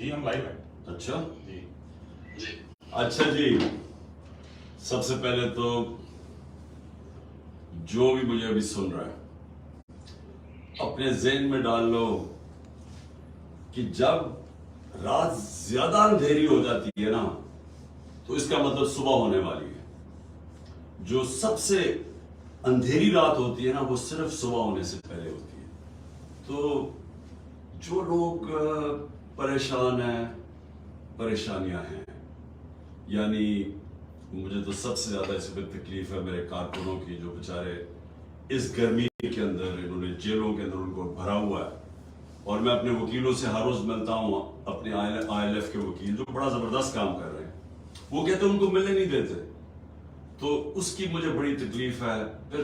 جی ہم لائیو ہیں. اچھا جی اچھا جی، سب سے پہلے تو جو بھی مجھے ابھی سن رہا ہے اپنے ذہن میں ڈال لو کہ جب رات زیادہ اندھیری ہو جاتی ہے نا تو اس کا مطلب صبح ہونے والی ہے. جو سب سے اندھیری رات ہوتی ہے نا وہ صرف صبح ہونے سے پہلے ہوتی ہے. تو جو لوگ پریشان ہیں، پریشانیاں ہیں، یعنی مجھے تو سب سے زیادہ اس وقت تکلیف ہے میرے کارکنوں کی جو بیچارے اس گرمی کے اندر انہوں نے جیلوں کے اندر ان کو بھرا ہوا ہے. اور میں اپنے وکیلوں سے ہر روز ملتا ہوں، اپنے آئی ایل ایف کے وکیل جو بڑا زبردست کام کر رہے ہیں، وہ کہتے ہیں ان کو ملنے نہیں دیتے. تو اس کی مجھے بڑی تکلیف ہے. پھر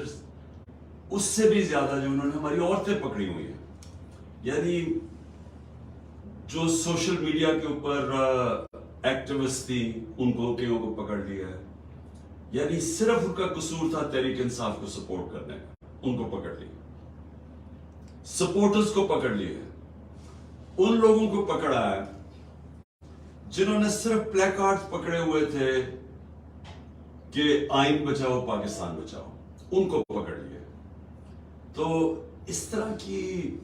اس سے بھی زیادہ جو انہوں نے ہماری عورتیں پکڑی ہوئی ہیں، یعنی جو سوشل میڈیا کے اوپر ایکٹیوسٹ تھی ان کو کئیوں کو پکڑ لیا ہے. یعنی صرف ان کا قصور تھا تحریک انصاف کو سپورٹ کرنے کا، ان کو پکڑ لیا. سپورٹرز کو پکڑ لیا ہے. ان لوگوں کو پکڑا ہے جنہوں نے صرف پلے کارڈ پکڑے ہوئے تھے کہ آئین بچاؤ پاکستان بچاؤ، ان کو پکڑ لیا. تو اس طرح کی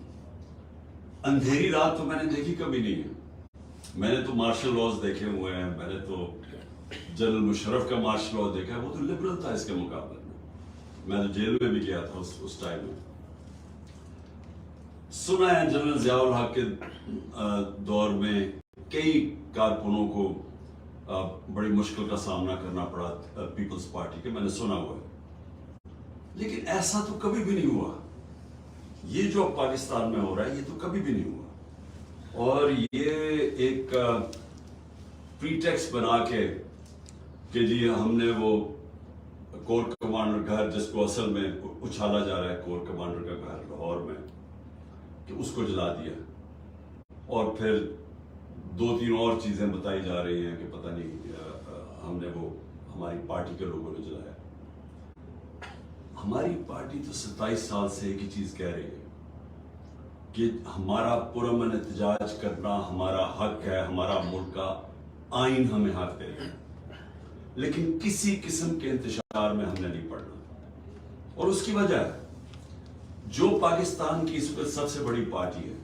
اندھیری رات تو میں نے دیکھی کبھی نہیں ہے. میں نے تو مارشل لاز دیکھے ہوئے ہیں، میں نے تو جنرل مشرف کا مارشل لاء دیکھا ہے، وہ تو لبرل تھا اس کے مقابلے میں. میں تو جیل میں بھی گیا تھا اس ٹائم میں. سنا ہے جنرل ضیاء الحق کے دور میں کئی کارکنوں کو بڑی مشکل کا سامنا کرنا پڑا پیپلز پارٹی کے، میں نے سنا ہوا ہے. لیکن ایسا تو کبھی بھی نہیں ہوا. یہ جو پاکستان میں ہو رہا ہے یہ تو کبھی بھی نہیں ہوا. اور یہ ایک پریٹیکسٹ بنا کے کہ جی ہم نے وہ کور کمانڈر گھر، جس کو اصل میں اچھالا جا رہا ہے کور کمانڈر کا گھر لاہور میں، کہ اس کو جلا دیا. اور پھر 2-3 اور چیزیں بتائی جا رہی ہیں کہ پتہ نہیں ہم نے وہ ہماری پارٹی کے لوگوں نے جلایا. ہماری پارٹی تو 27 سال سے ایک ہی چیز کہہ رہی ہے کہ ہمارا پرامن احتجاج کرنا ہمارا حق ہے، ہمارا ملک کا آئین ہمیں حق دے گا، لیکن کسی قسم کے انتشار میں ہم نے نہیں پڑھنا. اور اس کی وجہ ہے جو پاکستان کی اس وقت سب سے بڑی پارٹی ہے،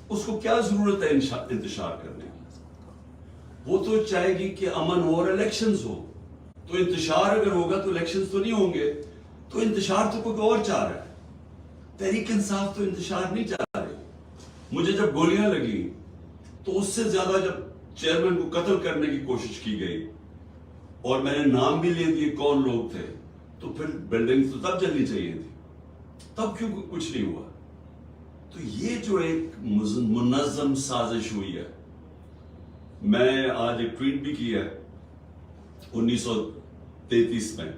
اس کو کیا ضرورت ہے انتشار کرنے کی؟ وہ تو چاہے گی کہ امن ہو اور الیکشنز ہو. تو انتشار اگر ہوگا تو الیکشنز تو نہیں ہوں گے. تو انتشار تو کوئی اور چاہ رہا ہے. تحریک انصاف تو انتشار نہیں چاہ رہی. مجھے جب گولیاں لگی تو اس سے زیادہ جب چیئرمین کو قتل کرنے کی کوشش کی گئی اور میں نے نام بھی لے دیے کون لوگ تھے، تو پھر بلڈنگ تو تب جلنی چاہیے تھی. تب کیوں کچھ نہیں ہوا؟ تو یہ جو ایک منظم سازش ہوئی ہے. میں آج ایک ٹویٹ بھی کیا ہے. 1933 میں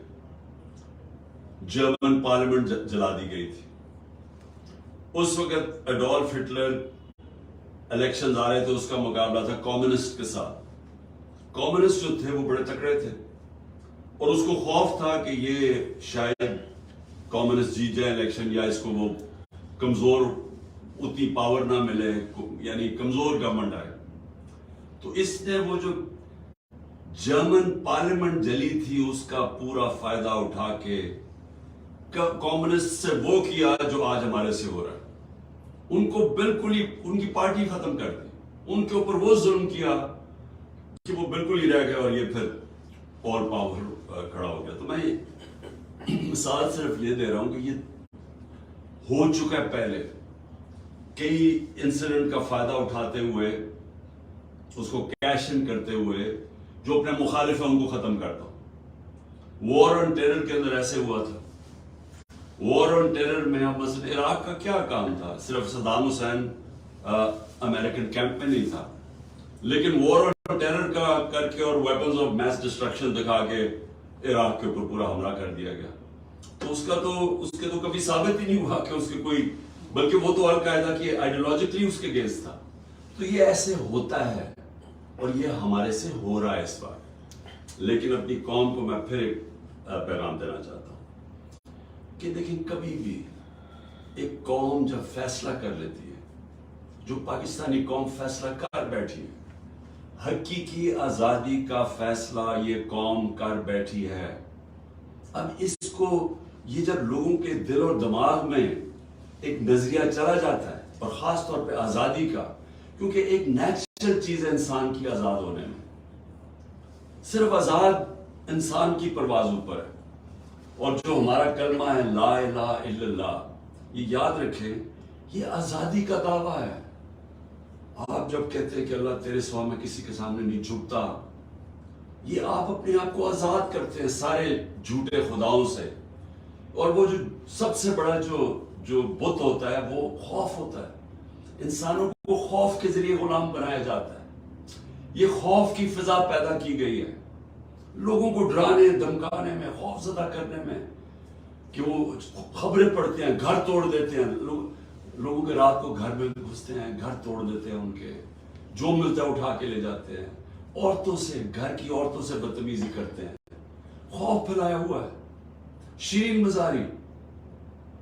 جرمن پارلیمنٹ جلا دی گئی تھی. اس وقت ایڈولف ہٹلر الیکشنز آ رہے تھے، اس کا مقابلہ تھا کمیونسٹ کے ساتھ. کمیونسٹ جو تھے وہ بڑے تکڑے تھے اور اس کو خوف تھا کہ یہ شاید کمیونسٹ جیت جائے الیکشن، یا اس کو وہ کمزور اتنی پاور نہ ملے، یعنی کمزور گورنمنٹ آئے. تو اس نے وہ جو جرمن پارلیمنٹ جلی تھی اس کا پورا فائدہ اٹھا کے کمیونسٹ سے وہ کیا جو آج ہمارے سے ہو رہا ہے. ان کو بالکل ہی ان کی پارٹی ختم کر دی. ان کے اوپر وہ ظلم کیا کہ وہ بالکل ہی رہ گئے اور یہ پھر اور پاور کھڑا ہو گیا. تو میں مثال صرف یہ دے رہا ہوں کہ یہ ہو چکا ہے پہلے. کئی انسیڈنٹ کا فائدہ اٹھاتے ہوئے، اس کو کیش ان کرتے ہوئے جو اپنے مخالف ہیں ان کو ختم کرتا ہوں. وار آن ٹیرر کے اندر ایسے ہوا تھا. وار آن ٹیرر میں مثلا عراق کا کیا کام تھا؟ صرف صدام حسین امریکن کیمپ میں نہیں تھا، لیکن وار آن ٹیرر کا کر کے اور ویپنز آف میس ڈسٹرکشن دکھا کے عراق کے اوپر پورا حملہ کر دیا گیا. تو اس کے تو کبھی ثابت ہی نہیں ہوا کہ اس کے کوئی، بلکہ وہ تو القاعدہ کی آئیڈیالوجیکلی اس کے اگینسٹ تھا. تو یہ ایسے ہوتا ہے اور یہ ہمارے سے ہو رہا ہے اس بار. لیکن اپنی قوم کو میں پھر ایک پیغام دینا چاہتا ہوں کہ دیکھیں، کبھی بھی ایک قوم جب فیصلہ کر لیتی ہے، جو پاکستانی قوم فیصلہ کر بیٹھی ہے. حقیقی آزادی کا فیصلہ یہ قوم کر بیٹھی ہے. اب اس کو یہ جب لوگوں کے دل اور دماغ میں ایک نظریہ چلا جاتا ہے، اور خاص طور پہ آزادی کا، کیونکہ ایک نیچرل چیز ہے انسان کی آزاد ہونے میں. صرف آزاد انسان کی پرواز اوپر ہے. اور جو ہمارا کلمہ ہے لا الہ الا اللہ، یہ یاد رکھیں، یہ آزادی کا دعویٰ ہے. آپ جب کہتے ہیں کہ اللہ تیرے سوا میں کسی کے سامنے نہیں جھکتا، یہ آپ اپنے آپ کو آزاد کرتے ہیں سارے جھوٹے خداؤں سے. اور وہ جو سب سے بڑا جو بت ہوتا ہے وہ خوف ہوتا ہے. انسانوں کو خوف کے ذریعے غلام بنایا جاتا ہے. یہ خوف کی فضا پیدا کی گئی ہے لوگوں کو ڈرانے دھمکانے میں، خوف زدہ کرنے میں، کہ وہ خبریں پڑھتے ہیں، گھر توڑ دیتے ہیں. لوگوں کے رات کو گھر میں گھستے ہیں، گھر توڑ دیتے ہیں، ان کے جو ملتا ہے اٹھا کے لے جاتے ہیں. عورتوں سے، گھر کی عورتوں سے بدتمیزی کرتے ہیں. خوف پھیلایا ہوا ہے. شیرین مزاری،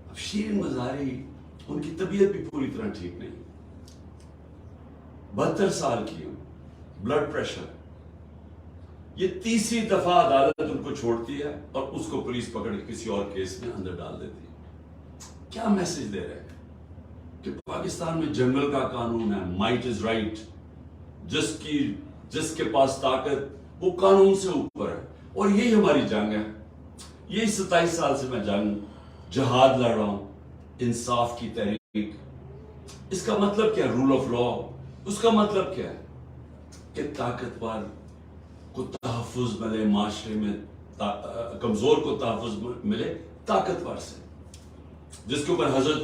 اب شیرین مزاری ان کی طبیعت بھی پوری طرح ٹھیک نہیں. 72 سال کی ہوں، بلڈ پریشر. یہ تیسری دفعہ عدالت ان کو چھوڑتی ہے اور اس کو پولیس پکڑ کے کسی اور کیس میں اندر ڈال دیتی ہے. کیا میسج دے رہے ہیں کہ پاکستان میں جنگل کا قانون ہے، مائٹ از رائٹ. جس کے پاس طاقت وہ قانون سے اوپر ہے. اور یہی ہماری جنگ ہے. یہی 27 سال سے میں جہاد لڑ رہا ہوں، انصاف کی تحریک. اس کا مطلب کیا ہے؟ Role of law. اس کا مطلب کیا ہے کہ طاقتور کو تحفظ ملے معاشرے میں، کمزور کو تحفظ ملے طاقتور سے. جس کے اوپر حضرت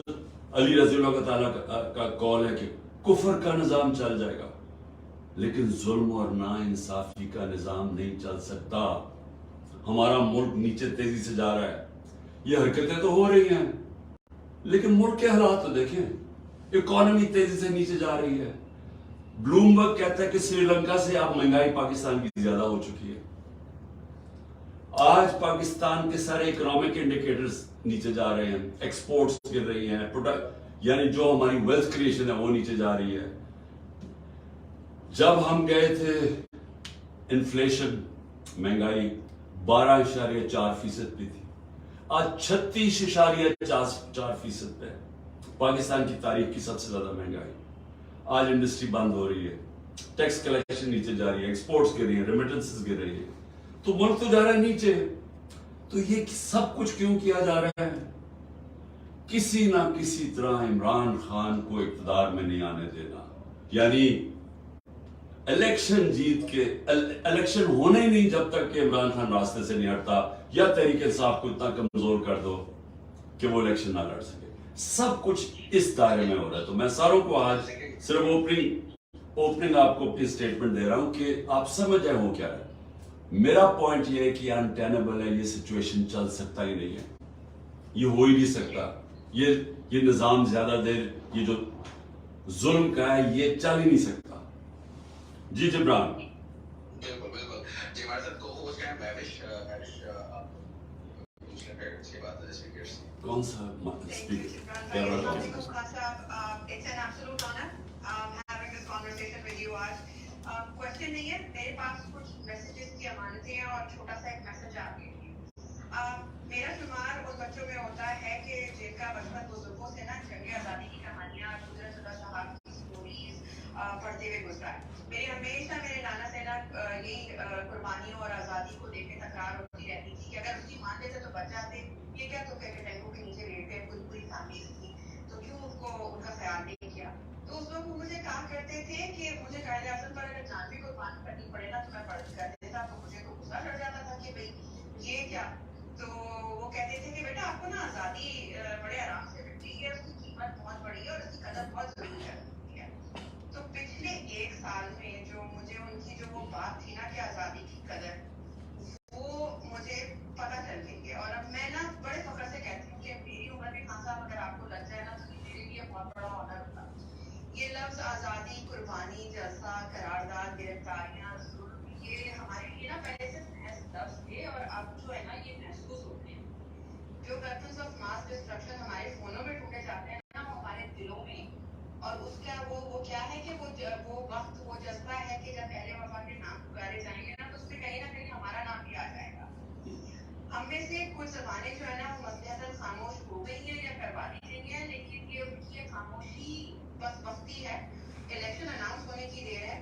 علی رضی اللہ تعالیٰ کا قول ہے کہ کفر کا نظام چل جائے گا لیکن ظلم اور ناانصافی کا نظام نہیں چل سکتا. ہمارا ملک نیچے تیزی سے جا رہا ہے. یہ حرکتیں تو ہو رہی ہیں لیکن ملک کے حالات تو دیکھیں. اکانومی تیزی سے نیچے جا رہی ہے. بلومبرگ کہتا ہے کہ سری لنکا سے اب مہنگائی پاکستان کی زیادہ ہو چکی ہے. آج پاکستان کے سارے اکنامک انڈیکیٹرز نیچے جا رہے ہیں. ایکسپورٹس گر رہی ہیں، یعنی جو ہماری ویلتھ کریشن ہے وہ نیچے جا رہی ہے. جب ہم گئے تھے انفلیشن، مہنگائی 12.4% پہ تھی. آج 36.4% پہ. پاکستان کی تاریخ کی سب سے زیادہ مہنگائی. آج انڈسٹری بند ہو رہی ہے، ٹیکس کلیکشن نیچے جا رہی ہے، ایکسپورٹس گر رہی ہیں، ریمیٹنسز گر رہی ہے. تو ملک تو جا رہا ہے نیچے. تو یہ سب کچھ کیوں کیا جا رہا ہے؟ کسی نہ کسی طرح عمران خان کو اقتدار میں نہیں آنے دینا. یعنی الیکشن جیت کے، الیکشن ہونے ہی نہیں جب تک کہ عمران خان راستے سے نہیں ہٹتا، یا تحریک انصاف کو اتنا کمزور کر دو کہ وہ الیکشن نہ لڑ سکے. سب کچھ اس دائرے میں ہو رہا ہے. تو میں ساروں کو آج صرف اوپننگ آپ کو اپنی اسٹیٹمنٹ دے رہا ہوں کہ آپ سمجھ جائیں ہو کیا ہے. میرا پوائنٹ یہ ہے کہ انٹینیبل ہے. یہ سچویشن چل سکتا ہی نہیں ہے، یہ ہو ہی نہیں سکتا. یہ نظام زیادہ دیر، یہ جو ظلم کا ہے یہ چل ہی نہیں سکتا. جی جبران. بالکل بالکل. جی ہمارے ساتھ کو ہوسٹ ہیں مہوش. کون سا اسپیکر؟ کوشچن نہیں ہے میرے پاس، کچھ میسیجز کی امانتیں ہیں اور چھوٹا سا ایک میسج آپ کے لیے. میرا شمار ان بچوں میں ہوتا ہے کہ جن کا بچپن بزرگوں سے نا جنگ آزادی کی کہانیاں، قدرت شدہ صحافی کی اسٹوریز پڑھتے ہوئے گزرا ہے. میری ہمیشہ میرے نانا سے نا یہی قربانیوں اور آزادی کو لے کے تکرار ہوتی رہتی تھی کہ اگر اس کی مان لیتے تو بچ جاتے. یہ کیا تو کہ ٹینکوں کے نیچے لیٹے پوری فیملی تھی تو کیوں ان کو ان کا خیال نہیں کیا. تو اس وقت وہ مجھے کہا کرتے تھے کہ مجھے قائد اعظم پر اگر جان بھی قربان کرنی پڑے نا تو میں کر دیتا. تو مجھے تو غصہ چڑھ جاتا تھا کہ بھائی یہ کیا. تو وہ کہتے تھے کہ بیٹا آپ کو نا آزادی بڑے آرام سے ملتی ہے، اس کی قیمت بہت بڑی ہے اور اس کی قدر بہت ضروری ہے. تو پچھلے 1 سال میں جو مجھے ان کی جو وہ بات تھی نا کہ آزادی کی قدر، وہ مجھے پتہ چل گئی ہے. اور اب میں نا بڑے فخر سے کہتی ہوں کہ میری عمر میں خان صاحب اگر آپ کو لگ جائے نا تو میرے لیے بہت بڑا آنر ہوتا. یہ لفظ آزادی، قربانی، جلسہ، قرارداد، گرفتاریاں، ظلم، یہ ہمارے لیے نا پہلے سے محض لفظ تھے اور اب جو ہے نا یہ محسوس ہوتے ہیں. جو ویپنز آف ماس ڈسٹرکشن ہمارے فونوں میں ڈھونڈے جاتے ہیں نا وہ ہمارے دلوں میں، اور اس کا وہ کیا ہے کہ وہ وقت وہ جذبہ ہے کہ جب اہل وفا کے نام پکارے جائیں گے نا تو اس میں کہیں نہ کہیں ہمارا نام بھی آ جائے گا. ہم میں سے کچھ زبانیں جو ہے نا وہ مصلحتاً خاموش ہو گئی ہیں یا کروا دی گئی ہیں, لیکن یہ ان کی خاموشی بس وقتی ہے. الیکشن اناؤنس ہونے کی دیر ہے.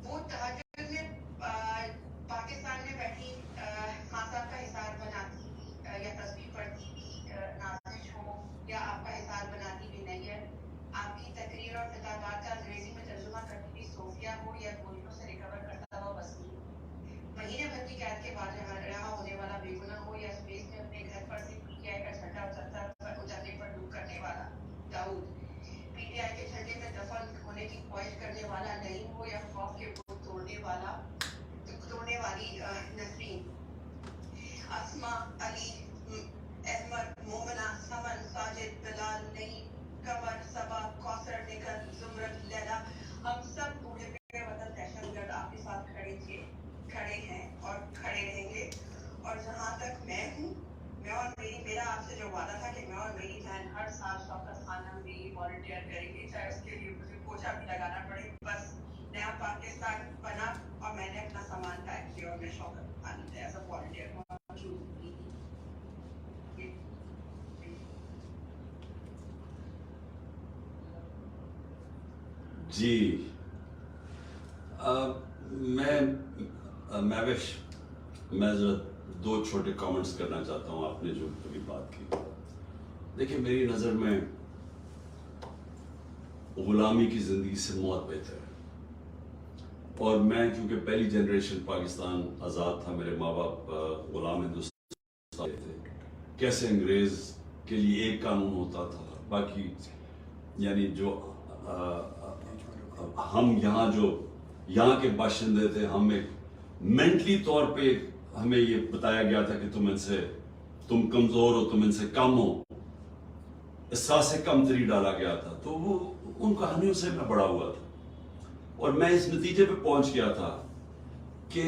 وہ تہجد میں پاکستان میں بیٹھی خان صاحب کا حصار بناتی ہوئی یا تصویر پڑھتی ہوئی نازش ہو یا آپ کا حصار بناتی ہوئی نیت, آپ کی تقریر اور خطابات کا انگریزی میں ترجمہ کرتی ہوئی صوفیہ ہو یا گولیوں سے ریکور کرتا ہوا وسیم, مہینے بھر کی قید کے بعد رہا ہونے والا بے گناہ ہو یا اسپیس میں اپنے گھر پر سے پی ٹی آئی کا جھنڈا اچھلنے پر ڈوب کرنے والا داؤد, پی ٹی آئی کے جھنڈے میں دفن ہونے کی خواہش کرنے والا نعیم ہو یا خوف کے بت توڑنے والی نسرین, اسما, علی, احمد, مومنہ, سمن, ساجد, بلال, نعیم, قمر, صبا, کوثر, نگل, زمرد, لیلا, ہم سب بوڑھے پہ وطن دہشت گرد آپ کے ساتھ کھڑے ہیں اور کھڑے رہیں گے. اور جہاں تک میں ہوں, میرا آپ سے جو وعدہ تھا کہ میں اور میری بہن ہر سال شوکت خانہ میں والنٹیئر کریں گے, چاہے اس کے لیے مجھے پوچھا بھی لگانا پڑے. بس نیا پاکستان بنا اور میں نے اپنا سامان پیک کیا اور میں شوکت خانہ میں ایز اے والنٹیئر موجود ہوئی. جی میں ذرا دو چھوٹے کامنٹس کرنا چاہتا ہوں. آپ نے جو ابھی بات کی, دیکھیں میری نظر میں غلامی کی زندگی سے موت بہتر ہے. اور میں کیونکہ پہلی جنریشن پاکستان آزاد تھا, میرے ماں باپ غلام ہندوستان تھے, کیسے انگریز کے لیے ایک قانون ہوتا تھا, باقی یعنی جو ہم یہاں کے باشندے تھے, ہمیں مینٹلی طور پہ ہمیں یہ بتایا گیا تھا کہ تم کمزور ہو, تم ان سے کم ہو, احساس کمتری ڈالا گیا تھا. تو وہ ان کہانیوں سے میں بڑا ہوا تھا اور میں اس نتیجے پہ پہنچ گیا تھا کہ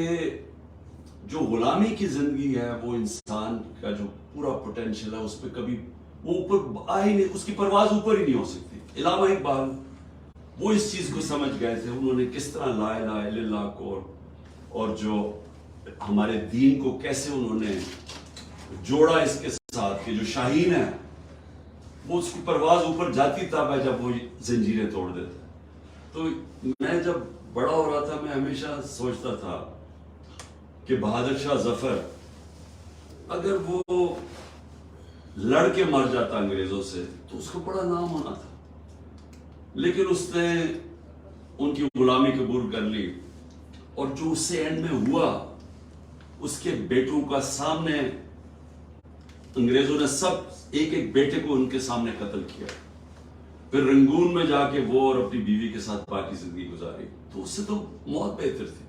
جو غلامی کی زندگی ہے وہ انسان کا جو پورا پوٹینشیل ہے اس پہ کبھی وہ اوپر آ ہی نہیں, اس کی پرواز اوپر ہی نہیں ہو سکتی. علامہ اقبال وہ اس چیز کو سمجھ گئے تھے, انہوں نے کس طرح لا الہ الا اللہ کو اور جو ہمارے دین کو کیسے انہوں نے جوڑا اس کے ساتھ کہ جو شاہین ہے وہ اس کی پرواز اوپر جاتی تب ہے جب وہ زنجیریں توڑ دیتا. تو میں جب بڑا ہو رہا تھا میں ہمیشہ سوچتا تھا کہ بہادر شاہ ظفر اگر وہ لڑ کے مر جاتا انگریزوں سے تو اس کو بڑا نام ہونا تھا, لیکن اس نے ان کی غلامی قبول کر لی اور جو اس سے اینڈ میں ہوا, اس کے بیٹوں کا سامنے انگریزوں نے سب ایک بیٹے کو ان کے سامنے قتل کیا, پھر رنگون میں جا کے وہ اور اپنی بیوی کے ساتھ باقی زندگی گزاری. تو اس سے تو موت بہتر تھی.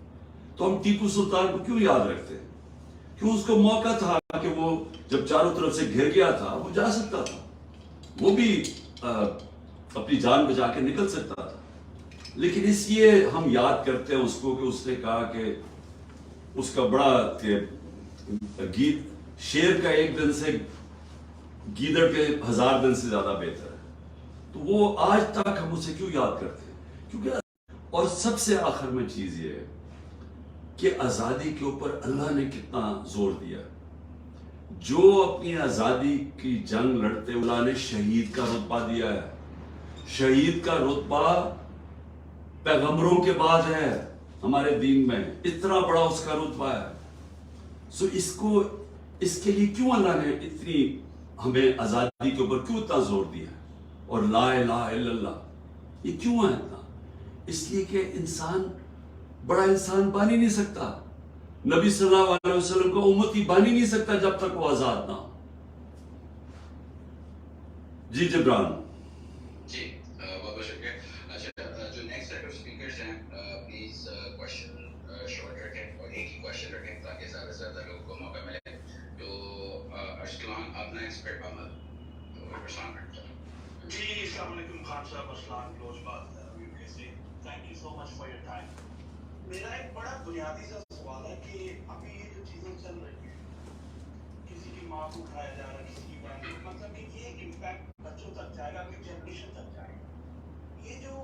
تو ہم ٹیپو سلطان کو کیوں یاد رکھتے ہیں؟ کیوں اس کو موقع تھا کہ وہ جب چاروں طرف سے گھر گیا تھا وہ جا سکتا تھا, وہ بھی اپنی جان بچا کے نکل سکتا تھا, لیکن اس لیے ہم یاد کرتے ہیں اس کو کہ اس نے کہا کہ اس کا بڑا گیت شیر کا ایک دن سے گیدڑ کے 1000 دن سے زیادہ بہتر ہے. تو وہ آج تک ہم اسے کیوں یاد کرتے ہیں؟ کیونکہ اور سب سے آخر میں چیز یہ ہے کہ آزادی کے اوپر اللہ نے کتنا زور دیا. جو اپنی آزادی کی جنگ لڑتے اللہ نے شہید کا رتبہ دیا ہے. شہید کا رتبہ پیغمبروں کے بعد ہے ہمارے دین میں, اتنا بڑا اس کا رتبہ ہے. سو اس کے لیے کیوں اللہ نے اتنی ہمیں آزادی کے اوپر کیوں اتنا زور دیا ہے؟ اور لا الہ الا اللہ یہ کیوں ہے اتنا؟ اس لیے کہ انسان بڑا انسان بن ہی نہیں سکتا, نبی صلی اللہ علیہ وسلم کو امتی بن ہی نہیں سکتا جب تک وہ آزاد نہ ہو. جی جبران. جی بہت بہت شکریہ. اچھا جو نیکسٹ سیٹ آف اسپیکرز ہیں پلیز کوشچن شارٹ رکھیں اور ایک ہی کوشچن رکھیں تاکہ زیادہ سے زیادہ لوگوں کو موقع ملے. تو ارسلان آپ نیکسٹ پہ عمل جی السلام علیکم خان صاحب, ارسلان کلوز بات یو سے. Thank you so much for your time. میرا ایک بڑا بنیادی سا سوال ہے کہ ابھی یہ جو چیزیں چل رہی ہیں, کسی کی ماں کو اٹھایا جا رہا ہے, کسی کی بہن کو, مطلب کہ یہ امپیکٹ بچوں تک جائے گا, اگلی جنریشن تک جائے گا. یہ جو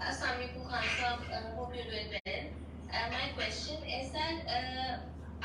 Assalamu alaikum Khan Sahab, hope you're doing well. My question is that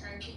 Thank you.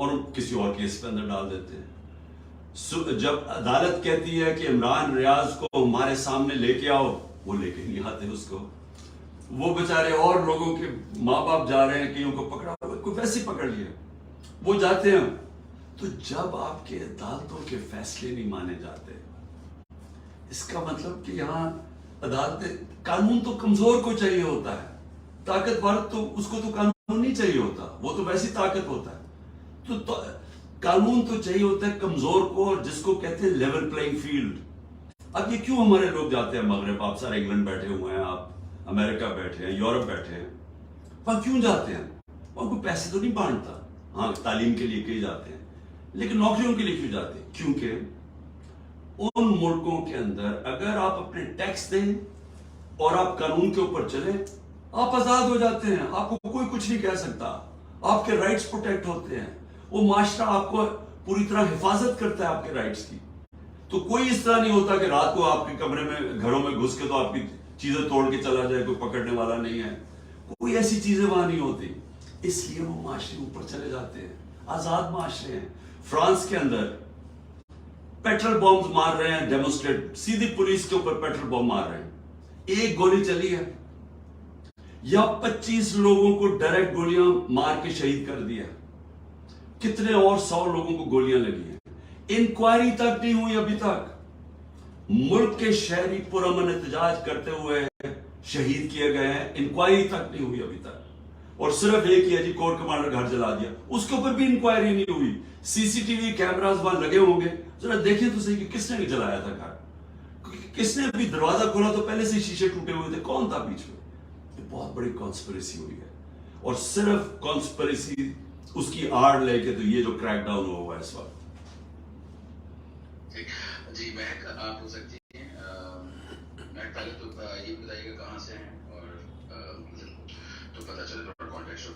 اور کسی اور کیس پہ اندر ڈال دیتے ہیں. جب عدالت کہتی ہے کہ عمران ریاض کو ہمارے سامنے لے کے آؤ, وہ لے کے نہیں آتے اس کو. وہ بیچارے اور لوگوں کے ماں باپ جا رہے ہیں, کئیوں کو پکڑا, کوئی ویسے پکڑ لیا, وہ جاتے ہیں. تو جب آپ کے عدالتوں کے فیصلے نہیں مانے جاتے, اس کا مطلب کہ یہاں عدالتیں, قانون تو کمزور کو چاہیے ہوتا ہے, طاقتور تو اس کو تو قانون نہیں چاہیے ہوتا, وہ تو ویسی طاقت ہوتا ہے. تو قانون تو چاہیے ہوتا ہے کمزور کو, اور جس کو کہتے ہیں لیول پلئنگ فیلڈ. اب یہ کیوں ہمارے لوگ جاتے ہیں مغرب, آپ سارے انگلینڈ بیٹھے ہوئے ہیں, آپ امریکہ بیٹھے ہیں, یورپ بیٹھے ہیں, وہاں کیوں جاتے ہیں؟ وہاں کوئی پیسے تو نہیں بانٹتا, ہاں تعلیم کے لیے کہیں جاتے ہیں, لیکن نوکریوں کے لیے کیوں جاتے ہیں؟ کیونکہ ان ملکوں کے اندر اگر آپ اپنے ٹیکس دیں اور آپ قانون کے اوپر چلیں, آپ آزاد ہو جاتے ہیں, آپ کو کوئی کچھ نہیں کہہ سکتا, آپ کے رائٹس پروٹیکٹ ہوتے ہیں, وہ معاشرہ آپ کو پوری طرح حفاظت کرتا ہے آپ کے رائٹس کی. تو کوئی اس طرح نہیں ہوتا کہ رات کو آپ کے کمرے میں گھروں میں گھس کے تو آپ کی چیزیں توڑ کے چلا جائے, کوئی پکڑنے والا نہیں ہے, کوئی ایسی چیزیں وہاں نہیں ہوتی. اس لیے وہ معاشرے اوپر چلے جاتے ہیں, آزاد معاشرے ہیں. فرانس کے اندر پیٹرول بمز مار رہے ہیں ڈیمونسٹریٹ, سیدھی پولیس کے اوپر پیٹرول بم مار رہے ہیں, ایک گولی چلی ہے, یا 25 لوگوں کو ڈائریکٹ گولیاں مار کے شہید کر دیا, کتنے اور 100 لوگوں کو گولیاں لگی ہیں. انکوائری تک نہیں ہوئی ابھی تک. ملک کے شہری پرامن احتجاج کرتے ہوئے شہید کیے گئے ہیں, انکوائری تک نہیں ہوئی ابھی تک. اور صرف ایک ہی ہے جی, کور کمانڈر گھر جلا دیا, اس کے اوپر بھی انکوائری نہیں ہوئی. سی سی ٹی وی کیمراز وہاں لگے ہوں گے, ذرا دیکھیں تو صحیح کہ کس نے جلایا تھا گھر, کس نے ابھی دروازہ کھولا تو پہلے سے شیشے ٹوٹے ہوئے تھے, کون تھا بیچ میں؟ یہ بہت بڑی کانسپریسی ہوئی ہے, اور صرف کانسپریسی اس کی آڑ لے کے تو یہ جو کریک ڈاؤن ہوا ہے اس وقت. جی مہک, آپ ہو سکتی ہیں, مہک پہلے تو یہ بتائیے گا کہاں سے ہیں, اور تو پتہ چلے تھوڑا کانٹیکٹ ہو.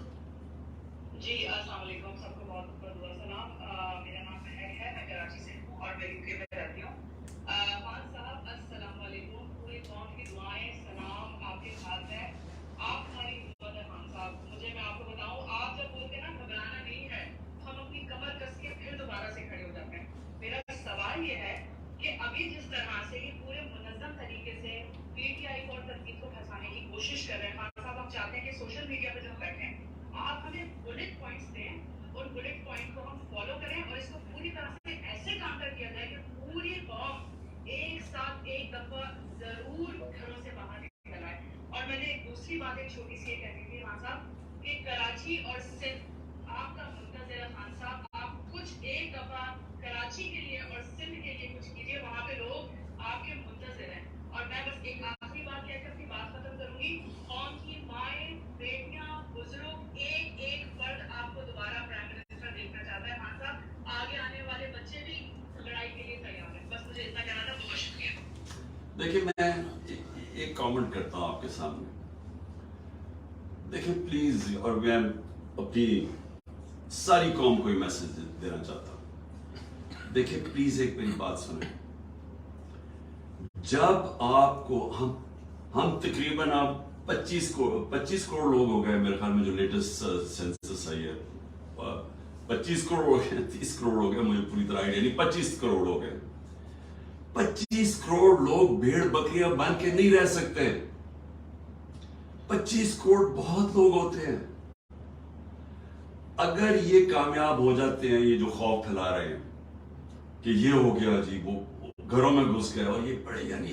جی السلام علیکم, سب کو بہت بہت سلام. میرا نام مہک ہے, میں کراچی سے ہوں اور میں یو کے میں رہتی ہوں. خان صاحب السلام علیکم, پوری قوم کی دعائیں سلام آپ کے ساتھ ہے. آپ ہماری حکومت ہے خان صاحب. مجھے, میں آپ کو بتاؤں, آپ جب بولتے ہیں نا گھبرانا نہیں ہے, ہم اپنی کمر کس کے پھر دوبارہ سے کھڑے ہو جاتے ہیں. میرا سوال یہ ہے کہ ابھی جس طرح سے یہ پورے منظم طریقے سے پی ٹی آئی کو اور تنقید کو پھنسانے کی کوشش کر رہے ہیں, خان صاحب ہم چاہتے ہیں کہ سوشل میڈیا پہ جب بیٹھیں آپ ہمیں بلٹ پوائنٹس دیں, اور بلٹ پوائنٹ کو ہم فالو کریں, اور اس کو پوری طرح سے ایسے کاؤنٹر کیا جائے کہ پوری قوم ایک ساتھ ایک دفعہ ضرور گھروں سے باہر نکل آئے. اور میں نے ایک دوسری بات ایک چھوٹی سی یہ کہنی تھی خان صاحب, کہ کراچی اور سندھ آپ کا منتظر ہے خان صاحب, آپ کچھ ایک دفعہ کراچی کے لیے اور سندھ کے لیے کچھ کیجیے, وہاں پہ لوگ آپ کے منتظر ہیں. اور میں بس ایک آخری بات کہہ کے اپنی بات ختم کروں گی, قوم کی مائیں, بیٹیاں, بزرگ, ایک ایک فرد آپ کو دوبارہ پرائم منسٹر دیکھنا چاہتا ہے خان صاحب. آگے آنے والے بچے بھی لڑائی کے لیے تیار ہیں. بس مجھے اتنا کہنا تھا, بہت شکریہ. دیکھیں میں ایک کامنٹ کرتا ہوں آپ کے سامنے. دیکھیں پلیز, اور میں اپنی ساری قوم کو یہ میسج دینا چاہتا ہوں, دیکھیں پلیز ایک میری بات سنیں. جب آپ کو ہم تقریباً آپ 25 کروڑ لوگ ہو گئے میرے خیال میں, جو لیٹسٹ سینسس آئی ہے 25 کروڑ ہو گئے, 30 کروڑ ہو گئے, مجھے پوری طرح آئیڈیا نہیں, 25 کروڑ ہو گئے. 25 کروڑ لوگ بھیڑ بکریاں بن کے نہیں رہ سکتے. 25 کروڑ بہت لوگ ہوتے ہیں. اگر یہ کامیاب ہو جاتے ہیں, یہ جو خوف پھیلا رہے ہیں کہ یہ ہو گیا جی, وہ گھروں میں گھس گئے, اور یہ بڑے, یعنی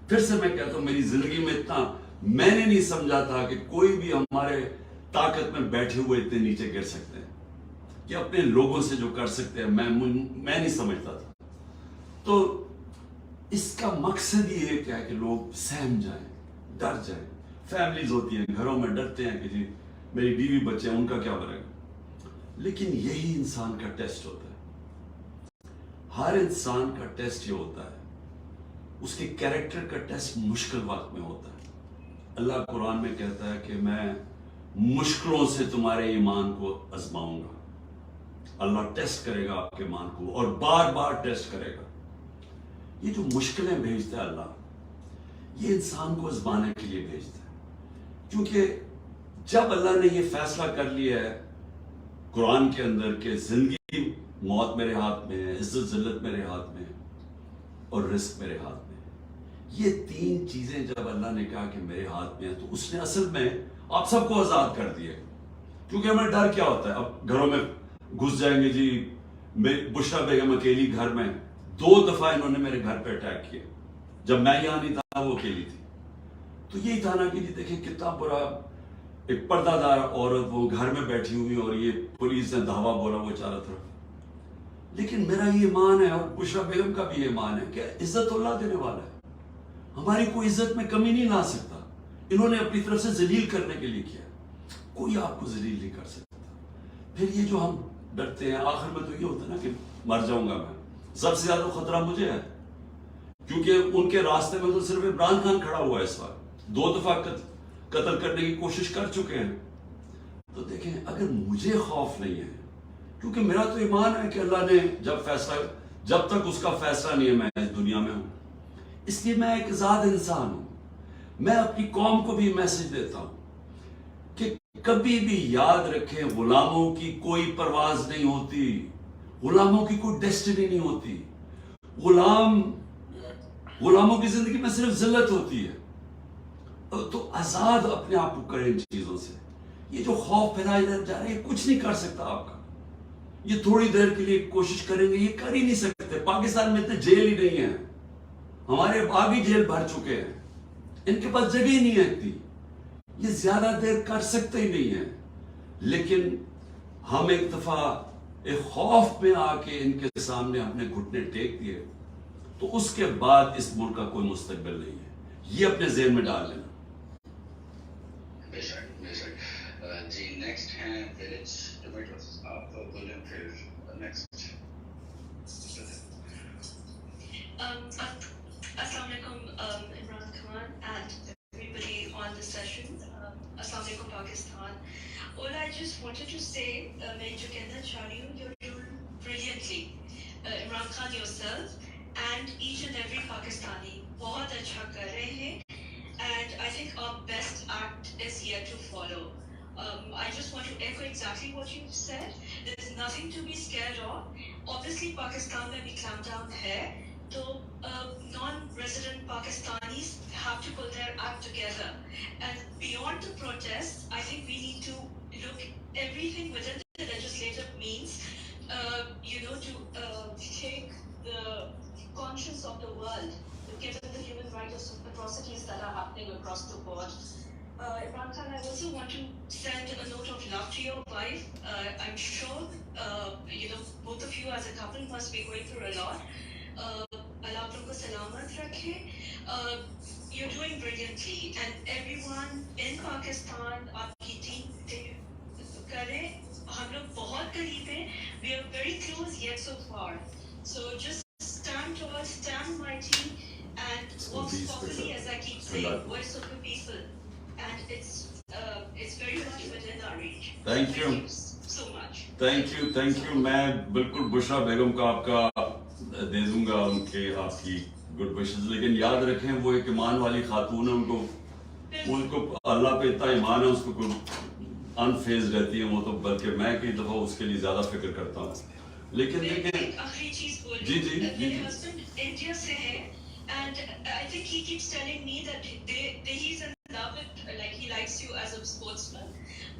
پھر سے میں کہتا ہوں, میری زندگی میں اتنا میں نے نہیں سمجھا تھا کہ کوئی بھی ہمارے طاقت میں بیٹھے ہوئے اتنے نیچے گر سکتے ہیں, کہ اپنے لوگوں سے جو کر سکتے ہیں, میں نہیں سمجھتا تھا. تو اس کا مقصد یہ ہے کیا ہے کہ لوگ سہم جائیں, ڈر جائیں. فیملیز ہوتی ہیں, گھروں میں ڈرتے ہیں کہ جی میری بیوی بچے ہیں, ان کا کیا بنے گا. لیکن یہی انسان کا ٹیسٹ ہوتا ہے. ہر انسان کا ٹیسٹ یہ ہوتا ہے, اس کے کیریکٹر کا ٹیسٹ مشکل وقت میں ہوتا ہے. اللہ قرآن میں کہتا ہے کہ میں مشکلوں سے تمہارے ایمان کو آزماؤں گا. اللہ ٹیسٹ کرے گا آپ کے ایمان کو, اور بار بار ٹیسٹ کرے گا. یہ جو مشکلیں بھیجتا ہے اللہ, یہ انسان کو آزمانے کے لیے بھیجتا ہے. کیونکہ جب اللہ نے یہ فیصلہ کر لیا ہے قرآن کے اندر کہ زندگی موت میرے ہاتھ میں ہے, عزت ذلت میرے ہاتھ میں ہے, اور رزق میرے ہاتھ میں ہے. یہ تین چیزیں جب اللہ نے کہا کہ میرے ہاتھ میں ہے, تو اس نے اصل میں آپ سب کو آزاد کر دیا. کیونکہ ہمیں ڈر کیا ہوتا ہے, اب گھروں میں گھس جائیں گے جی. بشرا بیگم اکیلی گھر میں, 2 دفعہ انہوں نے میرے گھر پہ اٹیک کیا, جب میں یہاں نہیں تھا وہ اکیلی تھی. تو یہی تھا نا کہ جی دیکھیں کتنا برا, ایک پردہ دار عورت وہ گھر میں بیٹھی ہوئی, اور یہ پولیس نے دھاوا بولا وہ چاروں طرف. لیکن میرا یہ ایمان ہے, اور بشرا بیگم کا بھی یہ ایمان ہے کہ عزت اللہ دینے والا ہے, ہماری کوئی عزت میں کمی نہیں لا سکتا. انہوں نے اپنی طرف سے ذلیل کرنے کے لیے کیا, کوئی آپ کو ذلیل نہیں کر سکتا. پھر یہ جو ہم ڈرتے ہیں, آخر میں تو یہ ہوتا ہے نا کہ مر جاؤں گا میں. سب سے زیادہ خطرہ مجھے ہے, کیونکہ ان کے راستے میں تو صرف عمران خان کھڑا ہوا ہے اس وقت. 2 دفعہ قتل کرنے کی کوشش کر چکے ہیں. تو دیکھیں اگر مجھے خوف نہیں ہے, کیونکہ میرا تو ایمان ہے کہ اللہ نے جب فیصلہ, جب تک اس کا فیصلہ نہیں ہے میں اس دنیا میں ہوں. اس لیے میں ایک آزاد انسان ہوں. میں اپنی قوم کو بھی میسج دیتا ہوں کہ کبھی بھی یاد رکھیں, غلاموں کی کوئی پرواز نہیں ہوتی, غلاموں کی کوئی ڈیسٹینی نہیں ہوتی. غلاموں کی زندگی میں صرف ذلت ہوتی ہے. تو آزاد اپنے آپ کو کریں ان چیزوں سے. یہ جو خوف پھیلائے جا رہا ہے, یہ کچھ نہیں کر سکتا آپ کا. یہ تھوڑی دیر کے لیے کوشش کریں گے, یہ کر ہی نہیں سکتے. پاکستان میں اتنے جیل ہی نہیں ہیں, ہمارے آگے جیل بھر چکے ہیں, ان کے پاس جگہ ہی نہیں ہے اتنی. یہ زیادہ دیر کر سکتے ہی نہیں ہیں. لیکن ہم ایک دفعہ ایک خوف میں آ کے ان کے سامنے اپنے گھٹنے ٹیک دیے, تو اس کے بعد اس ملک کا کوئی مستقبل نہیں ہے. یہ اپنے ذہن میں ڈال لینا. بے شک بے شک. جی نیکسٹ ہیں ویلیج ٹومیٹوز, آپ بولیں پھر next. Assalamu alaikum, Imran Khan and everybody on the session. Assalamu alaikum, Pakistan. All I just wanted to say, main jo kehna cha rahi hu, you're doing brilliantly. Imran Khan yourself and each and every Pakistani bahut acha kar rahe hain, and I think our best act is yet to follow. I just want to echo exactly what you said. There's nothing to be scared of. Obviously Pakistan mein bhi clampdown hai, so non-resident Pakistanis have to pull their act together. And beyond the protests, I think we need to look everything within the legislative means, to take the conscience of the world, given the human rights atrocities that are happening across the board. Imran Khan, I also want to send a note of love to your wife. I'm sure, both of you as a couple must be going through a lot. Allah آپ کو سلامت رکھے. You're doing brilliantly, and everyone in Pakistan آپ کی team کریں. ہم لوگ بہت قریب ہیں. We are very close yet so far. So just stand tall, stand mighty, and walk softly, as I keep saying, voice of the people. And it's very much within our reach. Thank you so much. Thank you. میں بالکل بشرا بیگم کا آپ کا دے دوں گا ان کے آپ کی good wishes. لیکن یاد رکھیں وہ ایک ایمان والی خاتون ہے, ان کو اللہ پہ اتنا ایمان ہے, اس کو کوئی انفیز رہتی ہے وہ تو, بلکہ میں کئی دفعہ اس کے لیے زیادہ فکر کرتا ہوں. لیکن دیکھیں آخری چیز بول جی میرے ہسبینڈ انڈیا سے ہے, and I think he keeps telling me that he's in love with, like he likes you as a sportsman,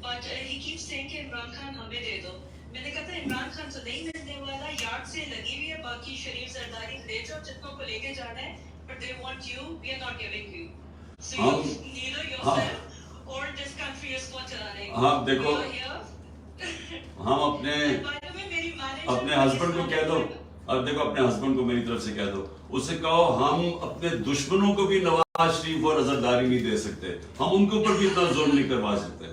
but he keeps saying کہ عمران خان ہمیں دے دو. میں نے کہا تھا عمران خان تو نہیں ملنے والا, یارڈ سے لگی ہوئی ہے, باقی شریف زرداری لے جاؤ جتنوں کو لے کے جانا ہے, but they want you, we are not giving you. So you neither yourself or this country is for turning. ہاں دیکھو, ہم اپنے ہسبینڈ کو کہہ دو, اب دیکھو اپنے ہسبینڈ کو میری طرف سے کہہ دو, اس سے کہو ہم اپنے دشمنوں کو بھی نواز شریف اور عزرداری نہیں دے سکتے, ہم ان کے اوپر بھی اتنا ظلم نہیں کروا سکتے.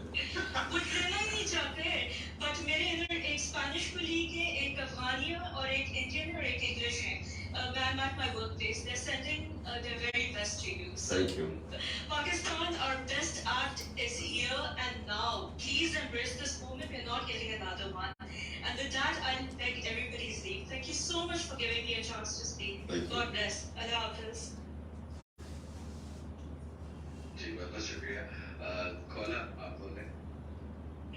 وہ دینا ہی نہیں چاہتے, بٹ میرے ادھر ایک اسپینش کولیگ ہے, ایک افغانی اور ایک انڈین اور ایک انگلش ہے. I'm at my workplace. They're sending their very best to you. So, Thank you. Pakistan, our best act is here and now. Please embrace this moment. We're not getting another one. And with that, I'll beg everybody's leave. Thank you so much for giving me a chance to speak. God bless. Allah Hafiz. جی بہت بہت شکریہ. کھولا آپ بولیں.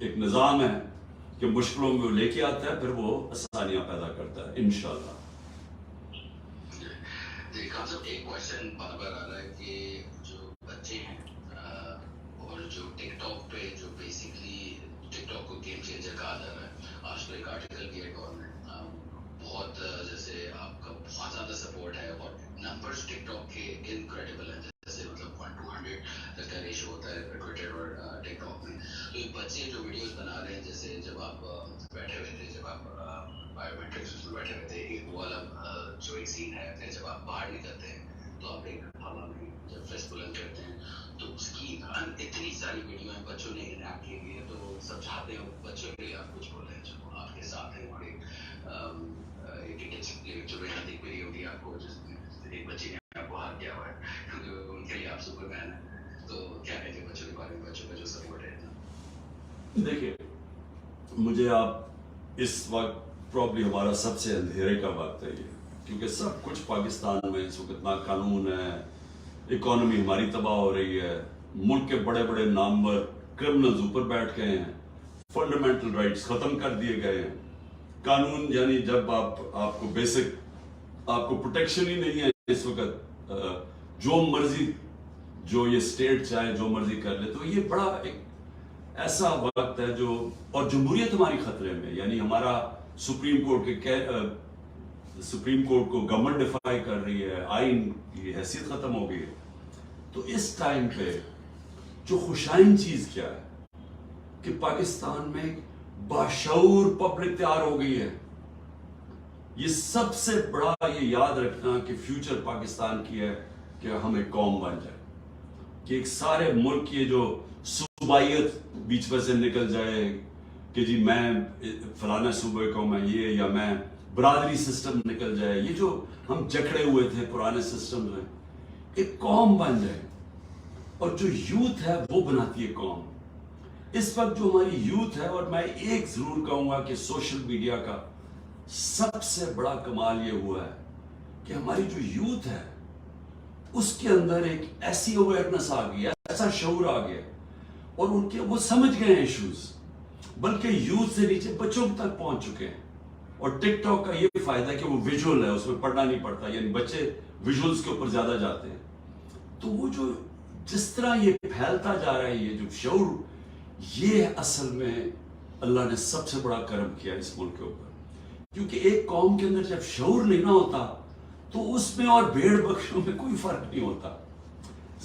ایک نظام ہے کہ مشکلوں میں وہ لے کے آتا ہے، پھر وہ آسانیاں پیدا کرتا ہے انشاءاللہ۔ جی خان صاحب، ایک کوشچن بار بار آ رہا ہے کہ جو بچے ہیں اور جو ٹک ٹاک پہ جو بیسکلی ٹک ٹاک کو گیم چینجر کہا جا رہا ہے، آج تو ایک آرٹیکل کیا دور میں بہت جیسے آپ کا بہت زیادہ سپورٹ ہے اور نمبرز ٹک ٹاک کے انکریڈیبل ہیں، جیسے مطلب 1 to 100 تک کا ریشو ہوتا ہے ٹویٹر اور ٹک ٹاک میں۔ تو یہ بچے جو ویڈیوز بنا رہے ہیں، جیسے جب آپ بیٹھے ہوئے تھے، جب آپ بایو میٹرکس میں بیٹھے ہوئے تھے، ایک والا جو ایک سین ہے، پھر جب آپ باہر نکلتے ہیں تو آپ ایک ہوا میں جب فیس بلند کرتے ہیں تو اس کی اتنی ساری ویڈیو ہیں بچوں نے انیکٹ کی ہوئی ہے، تو سب چاہتے ہیں بچوں کے لیے آپ کچھ بولیں جو آپ کے ساتھ ہیں، اور ایک جو بیان دیکھ ملی ہوگی آپ کو، جس ایک بچے نے آپ کو ہار کیا ہوا ہے، کیونکہ ان کے لیے آپ سپر مین ہیں، تو کیا کہیں گے بچوں کے بارے میں، بچوں کا جو سپورٹ ہے؟ دیکھیے، مجھے آپ اس وقت پرابلی ہمارا سب سے اندھیرے کا وقت ہے یہ، کیونکہ سب کچھ پاکستان میں اس وقت اتنا قانون ہے، اکانومی ہماری تباہ ہو رہی ہے، ملک کے بڑے بڑے نامور کرمنلز اوپر بیٹھ گئے ہیں، فنڈامنٹل رائٹس ختم کر دیے گئے ہیں، قانون یعنی جب آپ کو بیسک آپ کو پروٹیکشن ہی نہیں ہے اس وقت، جو مرضی جو یہ اسٹیٹ چاہے جو مرضی کر لے، تو یہ بڑا ایک ایسا وقت ہے جو، اور جمہوریت ہماری خطرے میں، یعنی ہمارا سپریم کورٹ کو گورنمنٹ ڈیفائی کر رہی ہے، آئین کی حیثیت ختم ہو گئی ہے۔ تو اس ٹائم پہ جو خوشائن چیز کیا ہے کہ پاکستان میں باشعور پبلک تیار ہو گئی ہے۔ یہ سب سے بڑا یہ یاد رکھنا کہ فیوچر پاکستان کی ہے کہ ہم ایک قوم بن جائے، کہ ایک سارے ملک کی جو صوبائیت بیچ میں سے نکل جائے کہ جی میں فلانا صوبے کو میں یہ، یا میں برادری سسٹم نکل جائے، یہ جو ہم جکڑے ہوئے تھے پرانے سسٹم میں، ایک قوم بن جائے، اور جو یوتھ ہے وہ بناتی ہے قوم۔ اس وقت جو ہماری یوتھ ہے، اور میں ایک ضرور کہوں گا کہ سوشل میڈیا کا سب سے بڑا کمال یہ ہوا ہے کہ ہماری جو یوتھ ہے اس کے اندر ایک ایسی اویئرنس آ گئی ہے، ایسا شعور آ گیا، اور ان کے وہ سمجھ گئے ہیں ایشوز، بلکہ یوتھ سے نیچے بچوں تک پہنچ چکے ہیں۔ اور ٹک ٹاک کا یہ فائدہ ہے کہ وہ ویژول ہے، اس میں پڑھنا نہیں پڑتا، یعنی بچے ویژولز کے اوپر زیادہ جاتے ہیں۔ تو وہ جو جس طرح یہ پھیلتا جا رہا ہے، یہ جو شعور، یہ اصل میں اللہ نے سب سے بڑا کرم کیا اس ملک کے اوپر، کیونکہ ایک قوم کے اندر جب شعور نہیں نہ ہوتا تو اس میں اور بھیڑ بکریوں میں کوئی فرق نہیں ہوتا۔